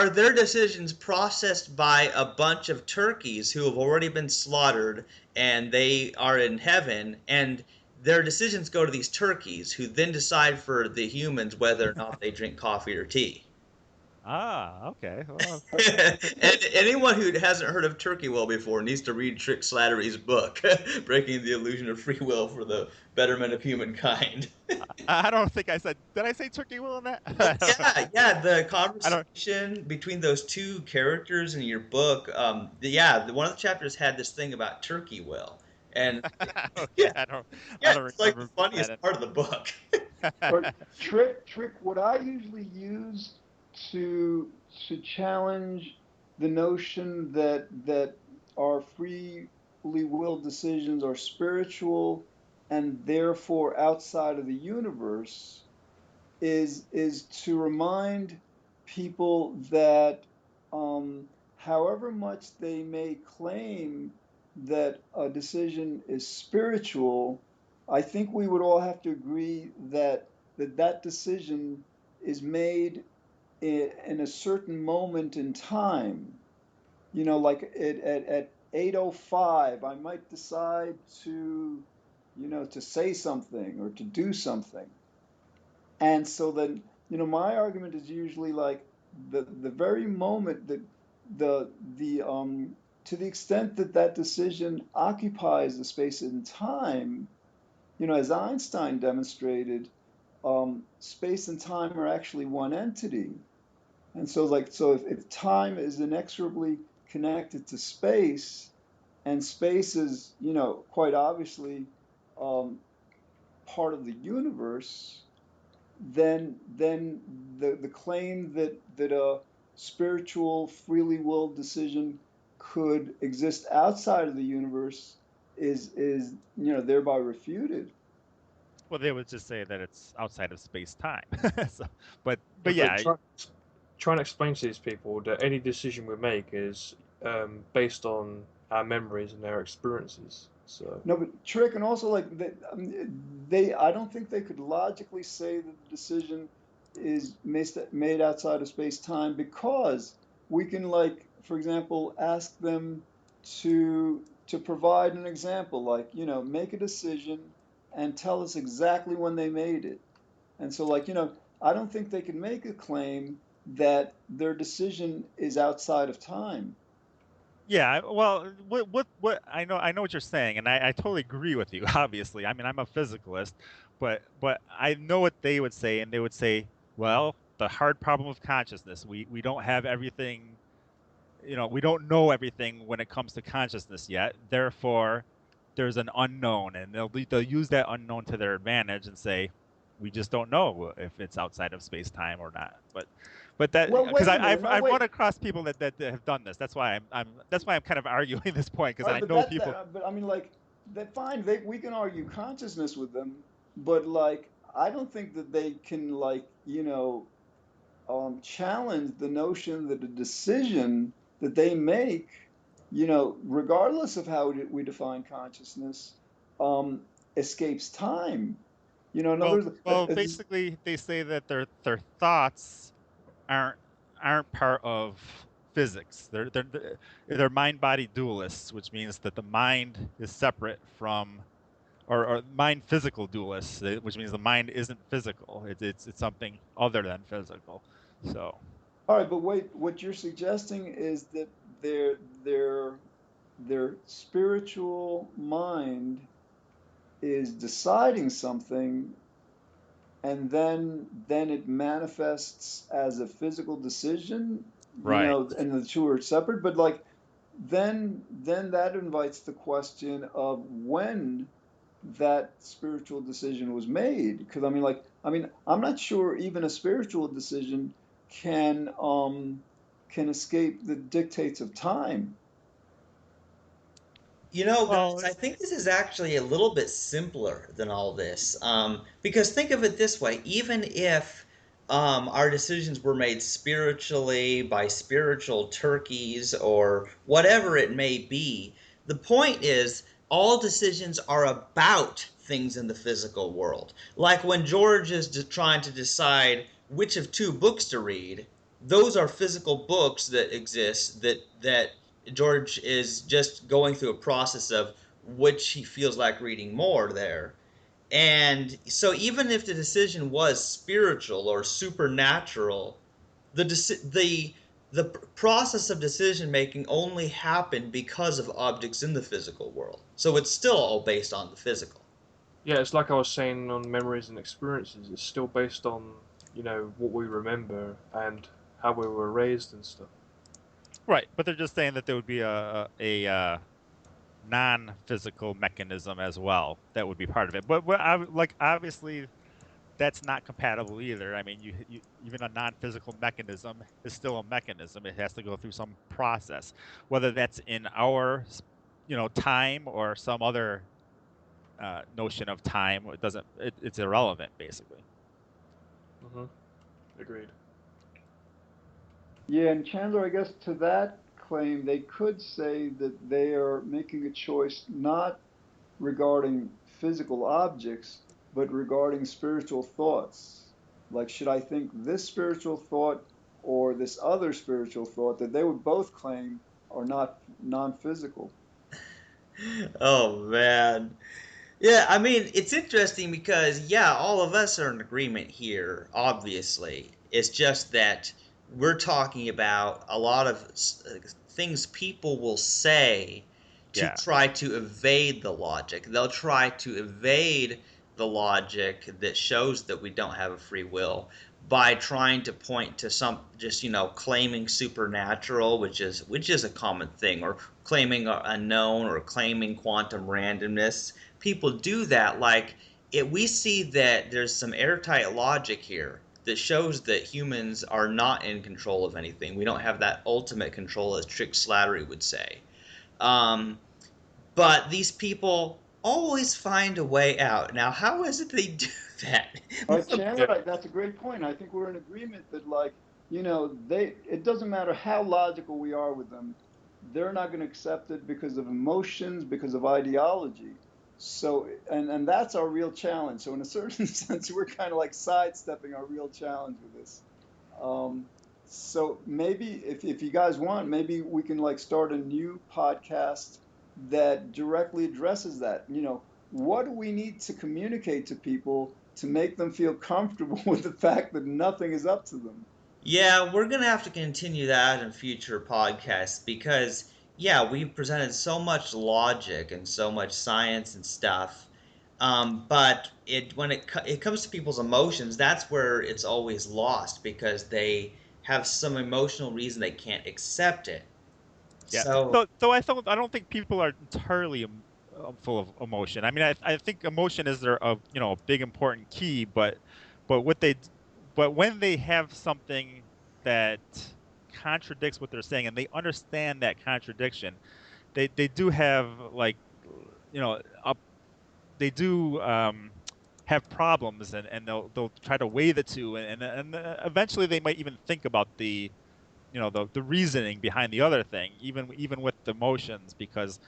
their decisions processed by a bunch of turkeys who have already been slaughtered and they are in heaven, and their decisions go to these turkeys who then decide for the humans whether or not they drink coffee or tea. Okay, well. Uh, And anyone who hasn't heard of turkey will before needs to read Trick Slattery's book, Breaking the Illusion of Free Will for the Betterment of Humankind. I don't think I said. Did I say turkey will in that? Oh yeah, yeah. The I don't. conversation between those two characters in your book, one of the chapters had this thing about turkey will, and Okay, yeah, I yeah, don't it's like the remember putting that funniest part of the book. or trick, what I usually use to challenge the notion that our freely willed decisions are spiritual and therefore outside of the universe is to remind people that however much they may claim that a decision is spiritual, I think we would all have to agree that decision is made in a certain moment in time. Like at 8:05, I might decide to say something or to do something. And so then, my argument is usually like the very moment that the to the extent that that decision occupies the space and time, as Einstein demonstrated, space and time are actually one entity. And so if time is inexorably connected to space, and space is, quite obviously um, part of the universe, then the claim that a spiritual freely willed decision could exist outside of the universe is thereby refuted. Well, they would just say that it's outside of space-time. So, Yeah, but but yeah, trying to explain to these people that any decision we make is based on our memories and our experiences. So No, but Trick, and also like they, I don't think they could logically say that the decision is made outside of space-time, because we can, like, for example, ask them to provide an example, like, make a decision and tell us exactly when they made it. And so, like, I don't think they can make a claim that their decision is outside of time. yeah. Well, what I know what you're saying, and I totally agree with you. Obviously, I mean, I'm a physicalist, but I know what they would say, and they would say, well, the hard problem of consciousness. We don't have everything. We don't know everything when it comes to consciousness yet. Therefore, there's an unknown, and they'll use that unknown to their advantage and say, we just don't know if it's outside of space time or not. But that Well, because wait a minute. No, I've wait. run across people that have done this. That's why I'm kind of arguing this point because All right, I but know people. but I mean, like, that fine. We can argue consciousness with them, but like, I don't think that they can, like, challenge the notion that a decision that they make, regardless of how we define consciousness, um, escapes time. In other words, Well, basically, they say that their thoughts aren't aren't part of physics. They're mind body dualists, which means that the mind is separate from or mind physical dualists, which means the mind isn't physical. It's something other than physical. So all right, but wait, what you're suggesting is that their their their spiritual mind is deciding something, and then it manifests as a physical decision, right. and the two are separate. But like, then that invites the question of when that spiritual decision was made. Because I'm not sure even a spiritual decision can escape the dictates of time. Guys, Well, I think this is actually a little bit simpler than all this. Because think of it this way, even if our decisions were made spiritually by spiritual turkeys or whatever it may be, the point is all decisions are about things in the physical world. Like when George is trying to decide which of two books to read, those are physical books that exist that George is just going through a process of which he feels like reading more there. And so even if the decision was spiritual or supernatural, the the process of decision making only happened because of objects in the physical world. So it's still all based on the physical. yeah, it's like I was saying on memories and experiences. It's still based on what we remember and how we were raised and stuff. right. But they're just saying that there would be a non-physical mechanism as well that would be part of it. But like obviously that's not compatible either. I mean, even a non-physical mechanism is still a mechanism. It has to go through some process, whether that's in our, time or some other notion of time. It doesn't. It's irrelevant, basically. Hmm. Agreed. Yeah, and Chandler, I guess to that claim, they could say that they are making a choice not regarding physical objects, but regarding spiritual thoughts. Like, should I think this spiritual thought or this other spiritual thought, that they would both claim are not non-physical? Oh man. Yeah, I mean, it's interesting because, yeah, all of us are in agreement here, obviously. It's just that we're talking about a lot of things people will say to Yeah. try to evade the logic. They'll try to evade the logic that shows that we don't have a free will by trying to point to some just claiming supernatural, which is a common thing, or claiming a unknown, or claiming quantum randomness. People do that. Like, we see that there's some airtight logic here that shows that humans are not in control of anything. We don't have that ultimate control, as Trick Slattery would say. um, but these people always find a way out. Now, how is it they do that? What's the Yeah. Chandler, that's a great point. I think we're in agreement that, like, it doesn't matter how logical we are with them, they're not going to accept it because of emotions, because of ideology. So, and that's our real challenge. So, in a certain sense, we're kind of like sidestepping our real challenge with this. Um, so maybe if you guys want, maybe we can like start a new podcast that directly addresses that. What do we need to communicate to people to make them feel comfortable with the fact that nothing is up to them? Yeah, we're gonna have to continue that in future podcasts because, yeah, we've presented so much logic and so much science and stuff. But it comes to people's emotions, that's where it's always lost because they have some emotional reason they can't accept it. Yeah. So, So I don't think people are entirely full of emotion. I mean, I think emotion is their a big important key, but what they but when they have something that contradicts what they're saying and they understand that contradiction, they do have like you know a they do have problems, and they'll try to weigh the two, and eventually they might even think about the reasoning behind the other thing, even with the emotions, because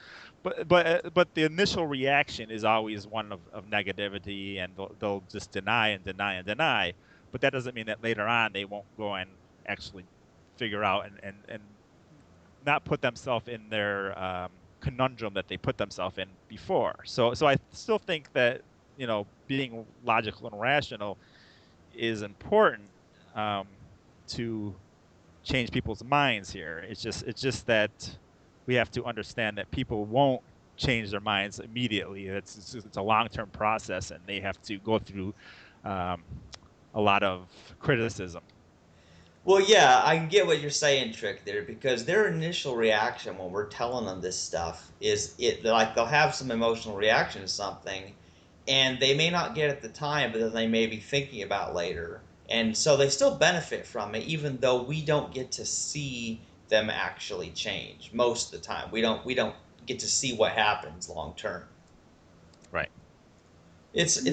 but the initial reaction is always one of negativity, and they'll just deny and deny and deny. But that doesn't mean that later on they won't go and actually figure out and not put themselves in their conundrum that they put themselves in before. So I still think that being logical and rational is important um, to change people's minds here. It's just that we have to understand that people won't change their minds immediately. It's a long-term process, and they have to go through um, a lot of criticism. well, yeah, I get what you're saying, Trick, there, because their initial reaction when we're telling them this stuff is like they'll have some emotional reaction to something, and they may not get it at the time, but then they may be thinking about later, and so they still benefit from it, even though we don't get to see them actually change most of the time. We don't get to see what happens long term. Right. It's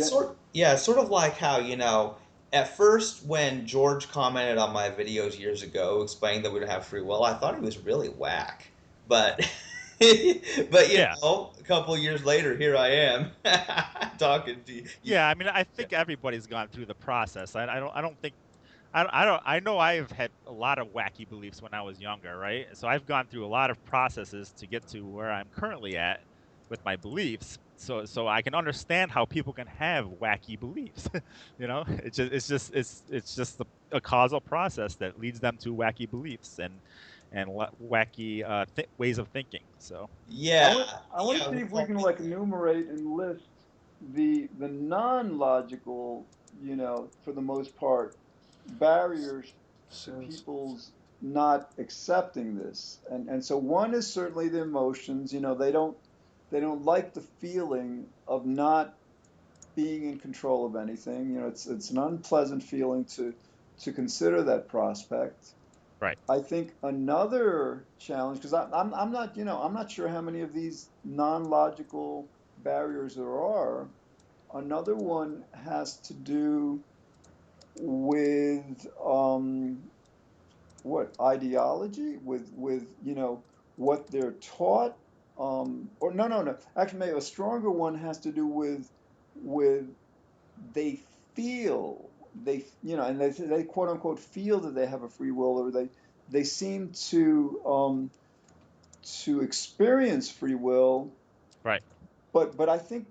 Yeah, sort of like how, at first when George commented on my videos years ago explaining that we don't have free will, I thought he was really whack. But but Yeah. a couple of years later, here I am talking to you. Yeah. I mean, I Yeah. think everybody's gone through the process. I don't think I don't. I know I've had a lot of wacky beliefs when I was younger, right? So I've gone through a lot of processes to get to where I'm currently at with my beliefs. So I can understand how people can have wacky beliefs. It's just a causal process that leads them to wacky beliefs and wacky ways of thinking. So I Yeah, want I want to yeah, see we've if we all can been like there. enumerate and list the non-logical, for the most part, barriers to Sense. people's not accepting this. And so one is certainly the emotions. They don't like the feeling of not being in control of anything. It's an unpleasant feeling to consider that prospect. right. I think another challenge, because I'm not, I'm not sure how many of these non-logical barriers there are. Another one has to do with what ideology, with what they're taught, or no. Actually, maybe a stronger one has to do with they feel and they quote unquote feel that they have a free will, or they seem to experience free will. Right. But I think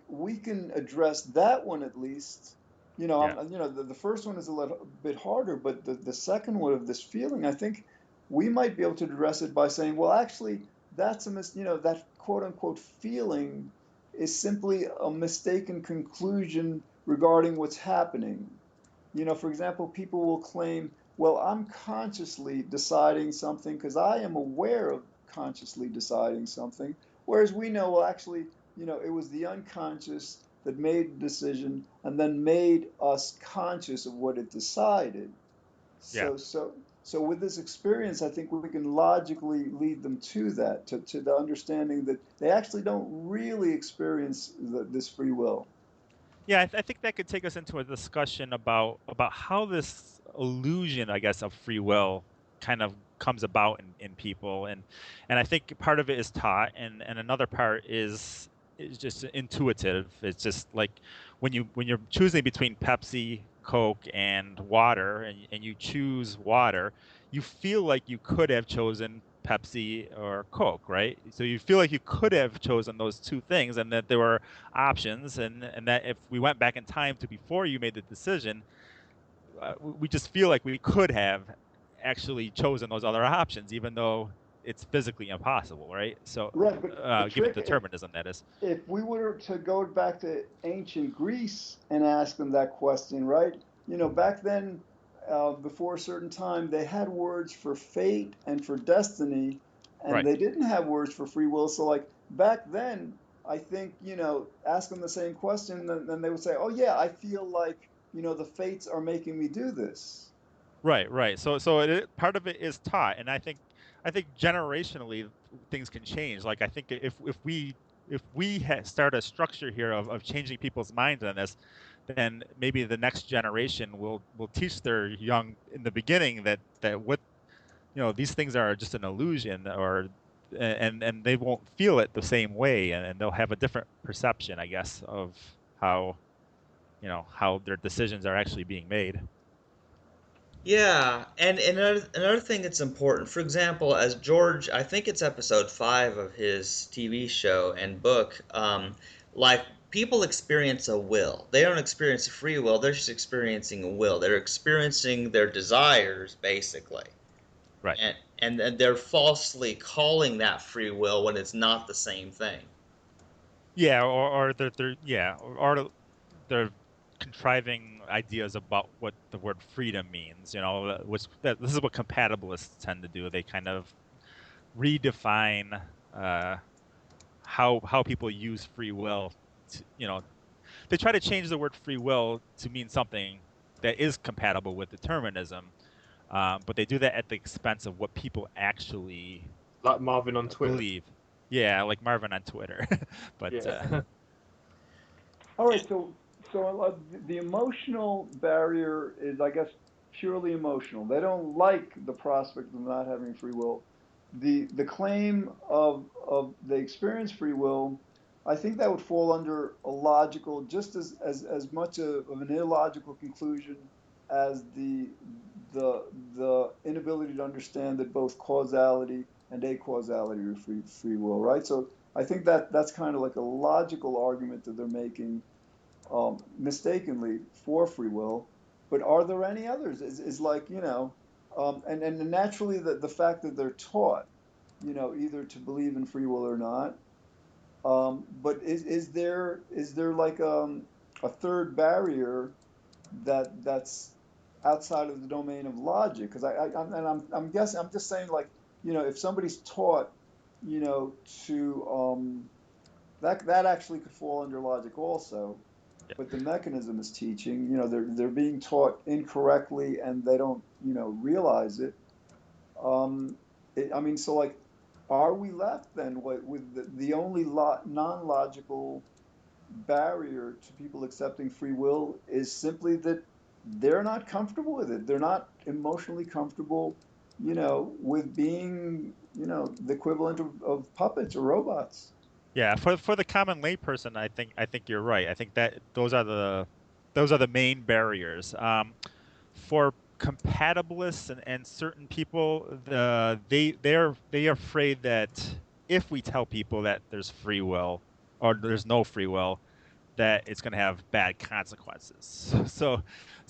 we can address that one at least. Yeah. The first one is a little bit harder, but the second one of this feeling, I think we might be able to address it by saying, well, actually, that quote unquote feeling is simply a mistaken conclusion regarding what's happening. For example, people will claim, well, I'm consciously deciding something because I am aware of consciously deciding something. Whereas we know, well, actually, it was the unconscious that made the decision and then made us conscious of what it decided. Yeah. So So with this experience, I think we can logically lead them to that, to the understanding that they actually don't really experience this free will. Yeah, I think that could take us into a discussion about how this illusion, I guess, of free will kind of comes about in people, and I think part of it is taught, and another part is just intuitive. It's just like when you're choosing between Pepsi, Coke, and water, and you choose water, you feel like you could have chosen Pepsi or Coke, right? So you feel like you could have chosen those two things, and that there were options, and that if we went back in time to before you made the decision, we just feel like we could have actually chosen those other options, even though it's physically impossible, right? So, Right, but given Trick, determinism, that is. if we were to go back to ancient Greece and ask them that question, right? Back then, before a certain time, they had words for fate and for destiny, and Right. they didn't have words for free will. So, like back then, I think, ask them the same question, and they would say, "Oh yeah, I feel like, the fates are making me do this." Right, right. Part of it is taught, and I think generationally things can change. Like I think if we start a structure here of changing people's minds on this, then maybe the next generation will teach their young in the beginning that what these things are just an illusion, or and they won't feel it the same way, and they'll have a different perception, I guess, of how how their decisions are actually being made. Yeah, and another thing that's important, for example, as George, I think it's episode 5 of his TV show and book, like people experience a will. They don't experience a free will, they're just experiencing a will. They're experiencing their desires, basically. Right. And they're falsely calling that free will when it's not the same thing. Yeah, or they're yeah, or they're contriving ideas about what the word freedom means. This is what compatibilists tend to do. They kind of redefine uh, how people use free will. They try to change the word free will to mean something that is compatible with determinism, but they do that at the expense of what people actually Like Marvin on Twitter. believe. Yeah, like Marvin on Twitter. but Yeah. All right, so the emotional barrier is, I guess, purely emotional. They don't like the prospect of not having free will. The claim of they experience free will, I think that would fall under a logical, just as much of an illogical conclusion as the inability to understand that both causality and acausality are free will, right? So I think that's kind of like a logical argument that they're making, mistakenly, for free will. But are there any others? Is like, and naturally the fact that they're taught, either to believe in free will or not. But is there like, a third barrier that's outside of the domain of logic? Because I'm guessing, I'm just saying, like, if somebody's taught, you know to that actually could fall under logic also, but the mechanism is teaching. They're being taught incorrectly and they don't realize it. I mean, so, like, are we left then with the only non-logical barrier to people accepting free will is simply that they're not comfortable with it. They're not emotionally comfortable, with being, the equivalent of puppets or robots. Yeah, for the common layperson, I think you're right. I think that those are the main barriers. For compatibilists and certain people, they are afraid that if we tell people that there's free will or there's no free will, that it's going to have bad consequences.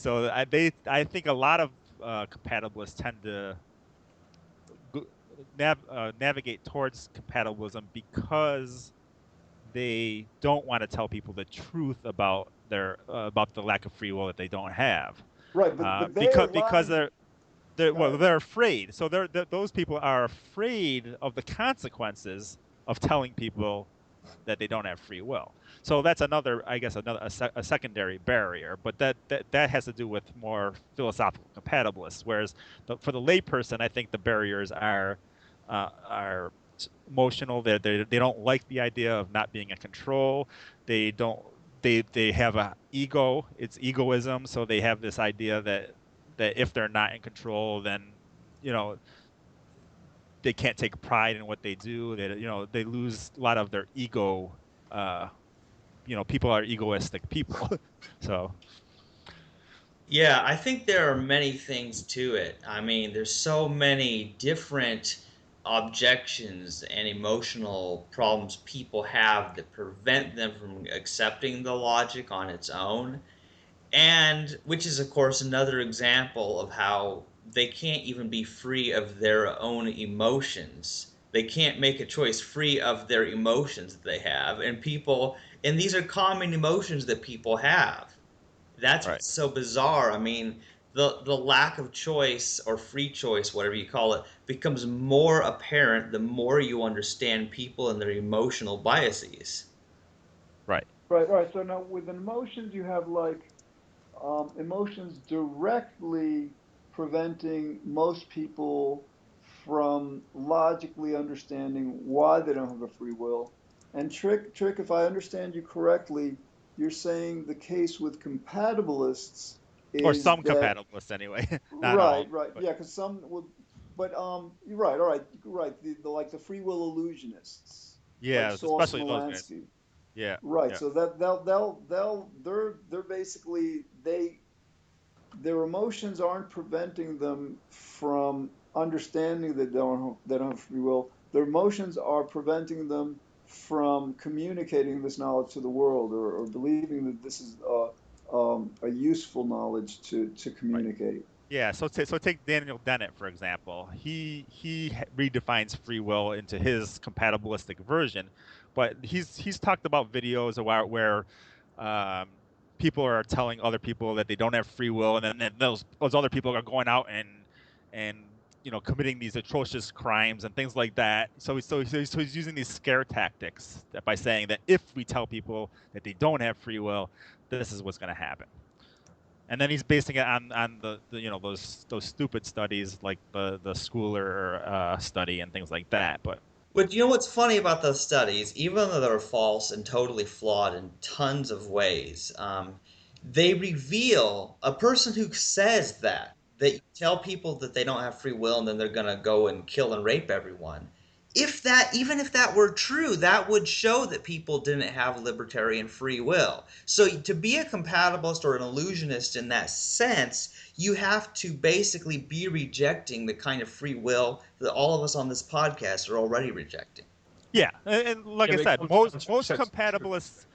I think a lot of compatibilists tend to navigate towards compatibilism because they don't want to tell people the truth about the lack of free will that they don't have, Right, but they are because lying. Go ahead. they're afraid. So those people are afraid of the consequences of telling people that they don't have free will. So that's another, I guess, a secondary barrier. But that has to do with more philosophical compatibilists. Whereas for the layperson, I think the barriers are emotional. They don't like the idea of not being in control. They don't. They have a ego. It's egoism. So they have this idea that if they're not in control, then you know they can't take pride in what they do. They lose a lot of their ego. Uh, People are egoistic people. So Yeah, I think there are many things to it. I mean, there's so many different objections and emotional problems people have that prevent them from accepting the logic on its own. And which is, of course, another example of how they can't even be free of their own emotions. They can't make a choice free of their emotions that they have. And these are common emotions that people have. That's right, what's so bizarre. I mean, the lack of choice or free choice, whatever you call it, becomes more apparent the more you understand people and their emotional biases. right, Right, right. So now with emotions, you have like emotions directly preventing most people from logically understanding why they don't have a free will. And Trick, if I understand you correctly, you're saying the case with compatibilists or is some that compatibilists anyway, not right, all, right, but yeah, because some will, but you're right, all right, right. The like the free will illusionists, like yeah, Saul especially those guys. Smolansky. Yeah, Right. yeah, So that they're basically their emotions aren't preventing them from understanding that they don't have free will. Their emotions are preventing them from communicating this knowledge to the world, or believing that this is a useful knowledge to right. communicate. Yeah, so take Daniel Dennett for example. He redefines free will into his compatibilistic version, but he's talked about videos where um, people are telling other people that they don't have free will, and then those other people are going out and committing these atrocious crimes and things like that. So he's using these scare tactics by saying that if we tell people that they don't have free will, this is what's going to happen. And then he's basing it on those stupid studies like the Schooler study and things like that. But But you know what's funny about those studies? Even though they're false and totally flawed in tons of ways, they reveal a person who says that you tell people that they don't have free will and then they're gonna go and kill and rape everyone. Even if that were true, that would show that people didn't have libertarian free will. So to be a compatibilist or an illusionist in that sense, you have to basically be rejecting the kind of free will that all of us on this podcast are already rejecting. yeah, and like Yeah, I but it said, comes most down to most accepting the truth.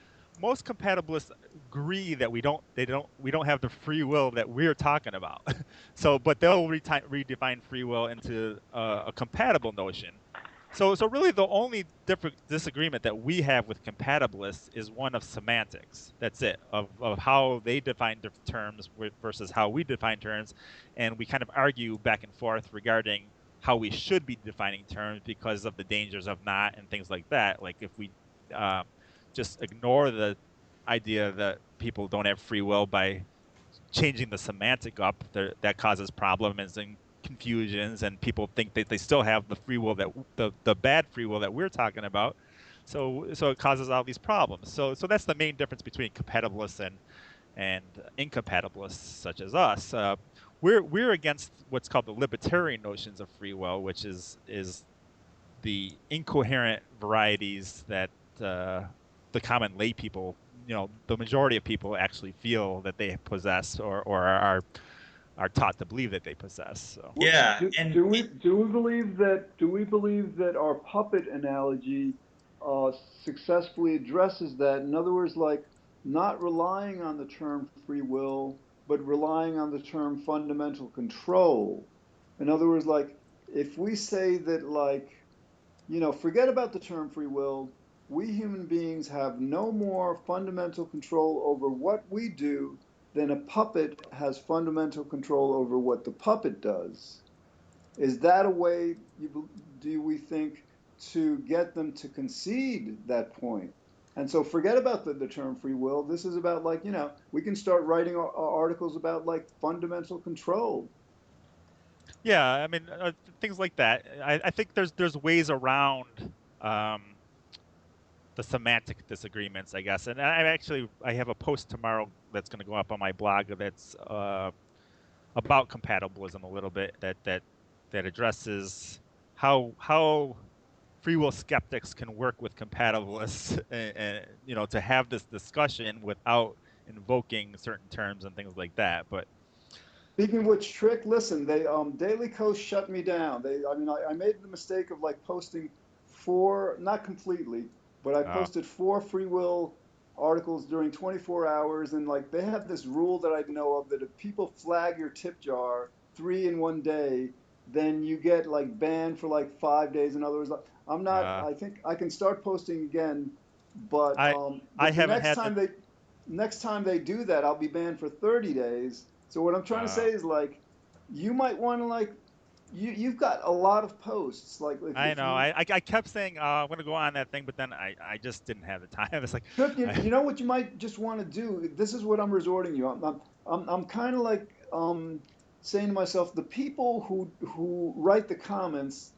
compatibilists agree that we don't have the free will that we're talking about. So, but they'll redefine free will into a compatible notion. So really, the only different disagreement that we have with compatibilists is one of semantics. That's it, of how they define different terms versus how we define terms, and we kind of argue back and forth regarding how we should be defining terms because of the dangers of not and things like that. Like if we um, just ignore the idea that people don't have free will by changing the semantic up, that causes problems and confusions, and people think that they still have the free will that the bad free will that we're talking about. So it causes all these problems. So that's the main difference between compatibilists and incompatibilists such as us. We're against what's called the libertarian notions of free will, which is the incoherent varieties that the common lay people, the majority of people actually feel that they possess or are taught to believe that they possess. So Yeah, Do, and do we believe that our puppet analogy uh, successfully addresses that? In other words, like not relying on the term free will, but relying on the term fundamental control. In other words, like if we say that, like, forget about the term free will, we human beings have no more fundamental control over what we do than a puppet has fundamental control over what the puppet does. Is that a way do we think to get them to concede that point. And so forget about the term free will. This is about, like, we can start writing articles about, like, fundamental control. Yeah, I mean, things like that. I think there's ways around the semantic disagreements, I guess. And I have a post tomorrow that's going to go up on my blog that's about compatibilism a little bit, that addresses how free will skeptics can work with compatibilists, and to have this discussion without invoking certain terms and things like that. But Speaking of which, Trick, listen, they Daily Kos shut me down. I made the mistake of, like, posting four, not completely, but I uh, posted four free will articles during 24 hours, and, like, they have this rule that I know of, that if people flag your tip jar three in one day, then you get, like, banned for, like, 5 days. In other words, I'm not. uh, I think I can start posting again, but I I the haven't had the next time they do that, I'll be banned for 30 days. So what I'm trying to uh, say is, like, you might want to, like, you've got a lot of posts. Like, I if know. you I kept saying I'm going to go on that thing, but then I just didn't have the time. It's like, Trick, I, you know what you might just want to do? This is what I'm resorting you. I'm kind of like, saying to myself, the people who write the comments,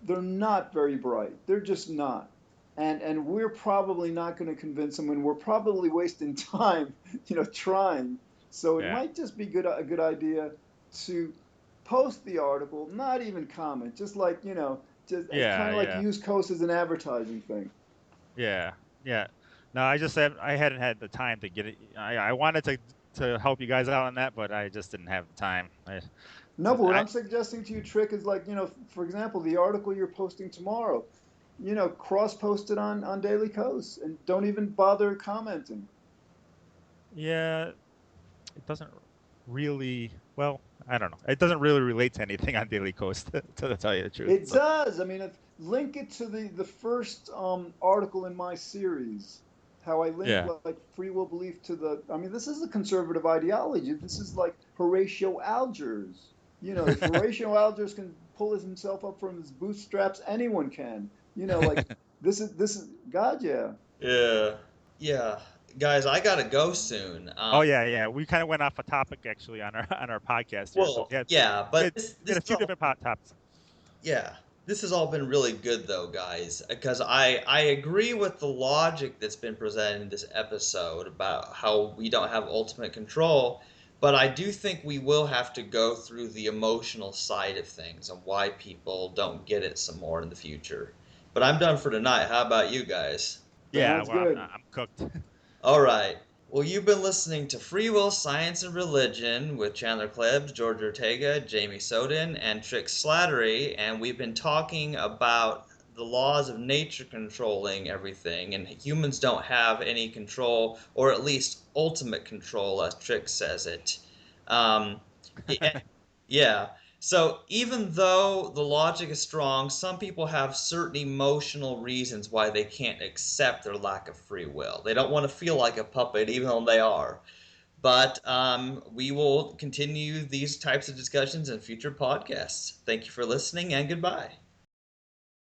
they're not very bright. They're just not. And we're probably not going to convince them, and we're probably wasting time, trying. So it yeah, might just be a good idea to post the article, not even comment, just, like, just kind yeah, of like yeah, use Coast as an advertising thing. yeah, yeah. No, I just I hadn't had the time to get it. I wanted to help you guys out on that, but I just didn't have the time. No, but what I I'm suggesting to you, Trick, is, like, for example, the article you're posting tomorrow, cross post it on Daily Kos, and don't even bother commenting. yeah, it doesn't really. Well, I don't know. It doesn't really relate to anything on Daily Coast, to tell you the truth. It So does. I mean, link it to the first article in my series, how I link, yeah, like, free will belief to the. I mean, this is a conservative ideology. This is like Horatio Algiers. If Horatio Algiers can pull himself up from his bootstraps, anyone can. Like, this is God, yeah. Yeah. Yeah. Guys, I gotta go soon. oh yeah, yeah. We kind of went off a topic actually on our on our podcast here. So Well, yeah, we but had, this we had a is few all, different pot topics. yeah, this has all been really good though, guys, because I agree with the logic that's been presented in this episode about how we don't have ultimate control, but I do think we will have to go through the emotional side of things and why people don't get it some more in the future. But I'm done for tonight. How about you guys? Yeah, Sounds well, good. I'm cooked. All right. Well, you've been listening to Free Will, Science, and Religion with Chandler Klebs, George Ortega, Jamie Soden, and Trick Slattery, and we've been talking about the laws of nature controlling everything, and humans don't have any control, or at least ultimate control, as Trick says it. Um, yeah. So even though the logic is strong, some people have certain emotional reasons why they can't accept their lack of free will. They don't want to feel like a puppet, even though they are. But we will continue these types of discussions in future podcasts. Thank you for listening, and goodbye.